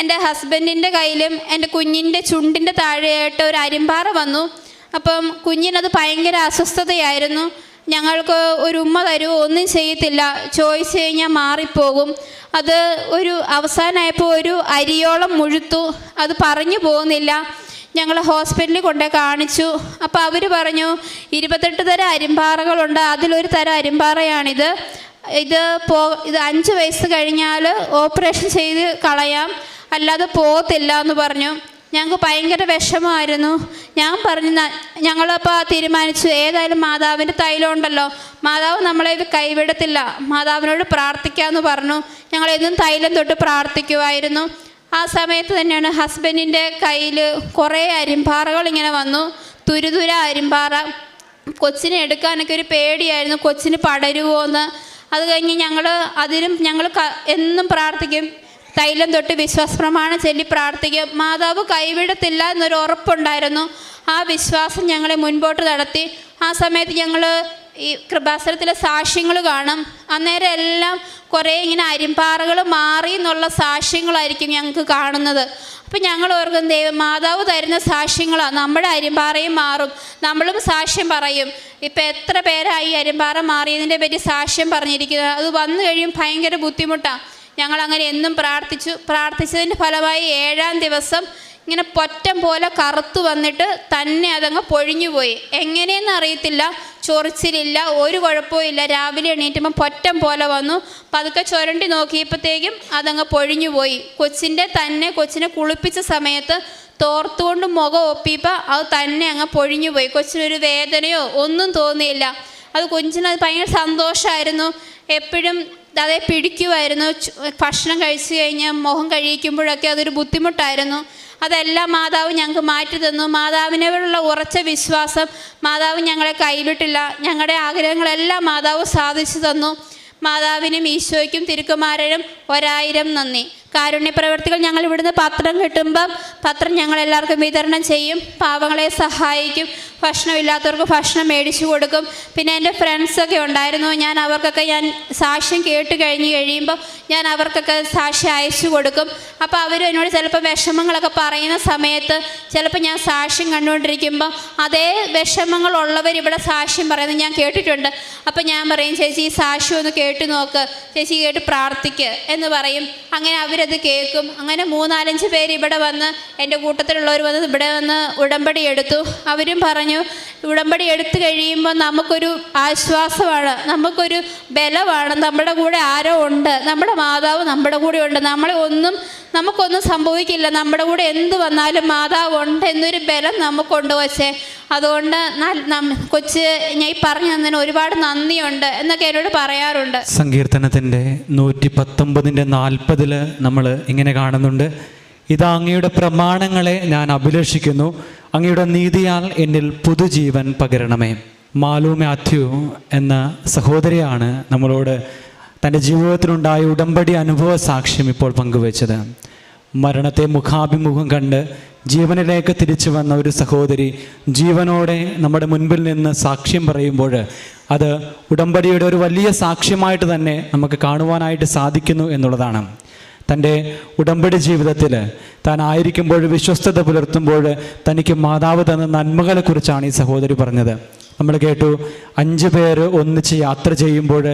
[SPEAKER 4] എൻ്റെ ഹസ്ബൻഡിൻ്റെ കയ്യിലും എൻ്റെ കുഞ്ഞിൻ്റെ ചുണ്ടിൻ്റെ താഴെയായിട്ട് ഒരു അരിമ്പാറ വന്നു. അപ്പം കുഞ്ഞിനത് ഭയങ്കര അസ്വസ്ഥതയായിരുന്നു. ഞങ്ങൾക്ക് ഒരു ഉമ്മ തരുമോ, ഒന്നും ചെയ്യത്തില്ല, ചോദിച്ചു കഴിഞ്ഞാൽ മാറിപ്പോകും. അത് ഒരു അവസാനമായപ്പോൾ ഒരു അരിയോളം മുഴുത്തു, അത് പറഞ്ഞു പോകുന്നില്ല. ഞങ്ങൾ ഹോസ്പിറ്റലിൽ കൊണ്ടേ കാണിച്ചു. അപ്പോൾ അവർ പറഞ്ഞു 28 തരം അരിമ്പാറകളുണ്ട്, അതിലൊരു തരം അരിമ്പാറയാണിത്. ഇത് 5 വയസ്സ് കഴിഞ്ഞാൽ ഓപ്പറേഷൻ ചെയ്ത് കളയാം, അല്ലാതെ പോകത്തില്ല എന്ന് പറഞ്ഞു. ഞങ്ങൾക്ക് ഭയങ്കര വിഷമമായിരുന്നു. ഞാൻ പറഞ്ഞു, ഞങ്ങളപ്പോൾ തീരുമാനിച്ചു, ഏതായാലും മാതാവിൻ്റെ തൈലം ഉണ്ടല്ലോ, മാതാവ് നമ്മളെ ഇത് കൈവിടത്തില്ല, മാതാവിനോട് പ്രാർത്ഥിക്കാമെന്ന് പറഞ്ഞു. ഞങ്ങളെന്നും തൈലം തൊട്ട് പ്രാർത്ഥിക്കുമായിരുന്നു. ആ സമയത്ത് തന്നെയാണ് ഹസ്ബൻഡിൻ്റെ കയ്യിൽ കുറേ അരിമ്പാറകൾ ഇങ്ങനെ വന്നു, തുരുതുര അരിമ്പാറ. കൊച്ചിനെ എടുക്കാനൊക്കെ ഒരു പേടിയായിരുന്നു, കൊച്ചിന് പടരുമോ എന്ന്. അത് കഴിഞ്ഞ് ഞങ്ങൾ എന്നും പ്രാർത്ഥിക്കും, തൈലം തൊട്ട് വിശ്വാസപ്രമാണം ചൊല്ലി പ്രാർത്ഥിക്കും. മാതാവ് കൈവിടത്തില്ല എന്നൊരു ഉറപ്പുണ്ടായിരുന്നു. ആ വിശ്വാസം ഞങ്ങളെ മുൻപോട്ട് നടത്തി. ആ സമയത്ത് ഞങ്ങൾ ഈ കൃപാസനത്തിലെ സാക്ഷ്യങ്ങൾ കാണും. അന്നേരം എല്ലാം കുറേ ഇങ്ങനെ അരിമ്പാറകൾ മാറി എന്നുള്ള സാക്ഷ്യങ്ങളായിരിക്കും ഞങ്ങൾക്ക് കാണുന്നത്. അപ്പം ഞങ്ങൾ ഓർക്കും, മാതാവ് തരുന്ന സാക്ഷ്യങ്ങളാണ്, നമ്മുടെ അരിമ്പാറയും മാറും, നമ്മളും സാക്ഷ്യം പറയും. ഇപ്പം എത്ര പേരായി അരിമ്പാറ മാറിയതിൻ്റെ പറ്റി സാക്ഷ്യം പറഞ്ഞിരിക്കുന്നത്. അത് വന്നു കഴിയും ഭയങ്കര ബുദ്ധിമുട്ടാണ്. ഞങ്ങളങ്ങനെ എന്നും പ്രാർത്ഥിച്ചതിൻ്റെ ഫലമായി 7-ാം ദിവസം ഇങ്ങനെ പൊറ്റം പോലെ കറുത്തു വന്നിട്ട് തന്നെ അതങ്ങ് പൊഴിഞ്ഞുപോയി. എങ്ങനെയെന്ന് അറിയത്തില്ല, ചൊറിച്ചിലില്ല, ഒരു കുഴപ്പവും ഇല്ല. രാവിലെ എണീറ്റുമ്പോൾ പൊറ്റം പോലെ വന്നു. പതുക്കെ ചുരണ്ടി നോക്കിയപ്പോഴത്തേക്കും അതങ്ങ് പൊഴിഞ്ഞുപോയി. കൊച്ചിനെ കുളിപ്പിച്ച സമയത്ത് തോർത്തുകൊണ്ട് മുഖം ഒപ്പിയപ്പോൾ അത് തന്നെ അങ്ങ് പൊഴിഞ്ഞുപോയി. കൊച്ചിനൊരു വേദനയോ ഒന്നും തോന്നിയില്ല. അത് കുഞ്ഞിനത് ഭയങ്കര സന്തോഷമായിരുന്നു. എപ്പോഴും അതേ പിടിക്കുമായിരുന്നു. ഭക്ഷണം കഴിച്ചു കഴിഞ്ഞ് മുഖം കഴിക്കുമ്പോഴൊക്കെ അതൊരു ബുദ്ധിമുട്ടായിരുന്നു. അതെല്ലാം മാതാവ് ഞങ്ങൾക്ക് മാറ്റി തന്നു. മാതാവിനോടുള്ള ഉറച്ച വിശ്വാസം, മാതാവ് ഞങ്ങളെ കൈവിട്ടില്ല. ഞങ്ങളുടെ ആഗ്രഹങ്ങളെല്ലാം മാതാവ് സാധിച്ചു തന്നു. മാതാവിനും ഈശോയ്ക്കും തിരുക്കുമാരനും 1000 നന്ദി. കാരുണ്യപ്രവർത്തികൾ ഞങ്ങൾ ഇവിടുന്ന് പത്രം കിട്ടുമ്പം പത്രം ഞങ്ങളെല്ലാവർക്കും വിതരണം ചെയ്യും. പാവങ്ങളെ സഹായിക്കും. ഭക്ഷണമില്ലാത്തവർക്ക് ഭക്ഷണം മേടിച്ചു കൊടുക്കും. പിന്നെ എൻ്റെ ഫ്രണ്ട്സൊക്കെ ഉണ്ടായിരുന്നു. ഞാൻ അവർക്കൊക്കെ സാക്ഷ്യം കേട്ട് കഴിയുമ്പോൾ ഞാൻ അവർക്കൊക്കെ സാക്ഷ്യം അയച്ചു കൊടുക്കും. അപ്പോൾ അവരും എന്നോട് ചിലപ്പോൾ വിഷമങ്ങളൊക്കെ പറയുന്ന സമയത്ത് ചിലപ്പോൾ ഞാൻ സാക്ഷ്യം കണ്ടുകൊണ്ടിരിക്കുമ്പോൾ അതേ വിഷമങ്ങളുള്ളവർ ഇവിടെ സാക്ഷ്യം പറയുന്നത് ഞാൻ കേട്ടിട്ടുണ്ട്. അപ്പോൾ ഞാൻ പറയും, ചേച്ചി ഈ സാക്ഷ്യം ഒന്ന് കേട്ട് നോക്ക്, ചേച്ചി കേട്ട് പ്രാർത്ഥിക്ക് എന്ന് പറയും. അങ്ങനെ അവരത് കേൾക്കും. അങ്ങനെ 3-4 പേര് ഇവിടെ വന്ന്, എൻ്റെ കൂട്ടത്തിലുള്ളവർ വന്ന് ഇവിടെ വന്ന് ഉടമ്പടി എടുത്തു. അവരും പറഞ്ഞു, ഉടമ്പടി എടുത്തു കഴിയുമ്പോൾ നമുക്കൊരു ആശ്വാസമാണ്, നമുക്കൊരു ബലമാണ്. നമ്മുടെ കൂടെ ആരോ ഉണ്ട്, നമ്മുടെ മാതാവ് നമ്മുടെ കൂടെ ഉണ്ട്. നമുക്കൊന്നും സംഭവിക്കില്ല, നമ്മുടെ കൂടെ എന്ത് വന്നാലും മാതാവ് ഉണ്ട് എന്നൊരു ബലം നമുക്കുണ്ട്. വച്ചേ അതുകൊണ്ട് കൊച്ച് ഞാൻ ഈ പറഞ്ഞു തന്നതിന് ഒരുപാട് നന്ദിയുണ്ട് എന്നൊക്കെ എന്നോട് പറയാറുണ്ട്.
[SPEAKER 3] സങ്കീർത്തനത്തിൻ്റെ 119:40 നമ്മൾ ഇങ്ങനെ കാണുന്നുണ്ട്, ഇതാ അങ്ങയുടെ പ്രമാണങ്ങളെ ഞാൻ അഭിലഷിക്കുന്നു, അങ്ങയുടെ നീതിയാൽ എന്നിൽ പുതുജീവൻ പകരണമേ. മാലു മാത്യു എന്ന സഹോദരിയാണ് നമ്മളോട് തൻ്റെ ജീവിതത്തിലുണ്ടായ ഉടമ്പടി അനുഭവ സാക്ഷ്യം ഇപ്പോൾ പങ്കുവച്ചത്. മരണത്തെ മുഖാഭിമുഖം കണ്ട് ജീവനിലേക്ക് തിരിച്ചു വന്ന ഒരു സഹോദരി ജീവനോടെ നമ്മുടെ മുൻപിൽ നിന്ന് സാക്ഷ്യം പറയുമ്പോൾ അത് ഉടമ്പടിയുടെ ഒരു വലിയ സാക്ഷ്യമായിട്ട് തന്നെ നമുക്ക് കാണുവാനായിട്ട് സാധിക്കുന്നു എന്നുള്ളതാണ്. തൻ്റെ ഉടമ്പടി ജീവിതത്തിൽ താൻ ആയിരിക്കുമ്പോൾ വിശ്വസ്തത പുലർത്തുമ്പോൾ തനിക്ക് മാതാവ് തന്ന നന്മകളെക്കുറിച്ചാണ് ഈ സഹോദരി പറഞ്ഞത്. നമ്മൾ കേട്ടു, 5 പേര് ഒന്നിച്ച് യാത്ര ചെയ്യുമ്പോൾ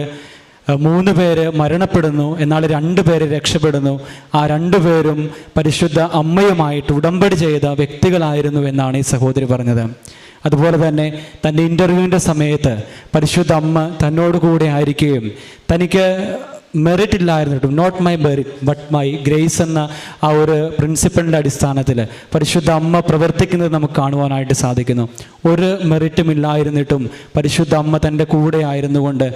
[SPEAKER 3] 3 പേര് മരണപ്പെടുന്നു, എന്നാൽ 2 പേര് രക്ഷപ്പെടുന്നു. ആ 2 പേരും പരിശുദ്ധ അമ്മയുമായിട്ട് ഉടമ്പടി ചെയ്ത വ്യക്തികളായിരുന്നു എന്നാണ് ഈ സഹോദരി പറഞ്ഞത്. അതുപോലെ തന്നെ തൻ്റെ ഇൻ്റർവ്യൂവിൻ്റെ സമയത്ത് പരിശുദ്ധ അമ്മ തന്നോട് കൂടെ ആയിരിക്കുകയും തനിക്ക് മെറിറ്റ് ഇല്ലായിരുന്നിട്ടും not my merit but my grace എന്ന ആ ഒരു പ്രിൻസിപ്പളിൻ്റെ അടിസ്ഥാനത്തിൽ പരിശുദ്ധ അമ്മ പ്രവർത്തിക്കുന്നത് നമുക്ക് കാണുവാനായിട്ട് സാധിക്കുന്നു. ഒരു മെറിറ്റും ഇല്ലായിരുന്നിട്ടും പരിശുദ്ധ അമ്മ തൻ്റെ കൂടെ ആയിരുന്നുകൊണ്ട്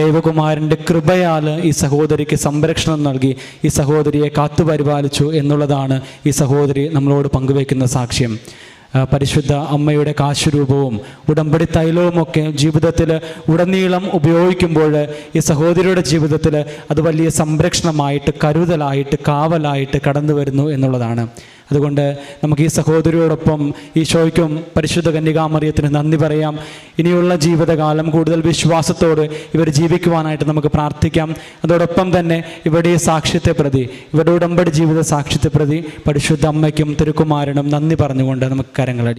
[SPEAKER 3] ദൈവകുമാരൻ്റെ കൃപയാൽ ഈ സഹോദരിക്ക് സംരക്ഷണം നൽകി ഈ സഹോദരിയെ കാത്തുപരിപാലിച്ചു എന്നുള്ളതാണ് ഈ സഹോദരി നമ്മളോട് പങ്കുവയ്ക്കുന്ന സാക്ഷ്യം. പരിശുദ്ധ അമ്മയുടെ കാശുരൂപവും ഉടമ്പടി തൈലവുമൊക്കെ ജീവിതത്തിൽ ഉടനീളം ഉപയോഗിക്കുമ്പോൾ ഈ സഹോദരിയുടെ ജീവിതത്തിൽ അത് വലിയ സംരക്ഷണമായിട്ട്, കരുതലായിട്ട്, കാവലായിട്ട് കടന്നു വരുന്നു എന്നുള്ളതാണ്. അതുകൊണ്ട് നമുക്ക് ഈ സഹോദരിയോടൊപ്പം ഈശോയ്ക്കും പരിശുദ്ധ കന്യകാമറിയത്തിന് നന്ദി പറയാം. ഇനിയുള്ള ജീവിതകാലം കൂടുതൽ വിശ്വാസത്തോട് ഇവർ ജീവിക്കുവാനായിട്ട് നമുക്ക് പ്രാർത്ഥിക്കാം. അതോടൊപ്പം തന്നെ ഇവരുടെ സാക്ഷ്യത്തെ പ്രതി, ഇവരുടെ ഉടമ്പടി ജീവിത സാക്ഷ്യത്തെ പ്രതി പരിശുദ്ധ അമ്മയ്ക്കും തിരുക്കുമാരനും നന്ദി പറഞ്ഞുകൊണ്ട് നമുക്ക് കരങ്ങളടി.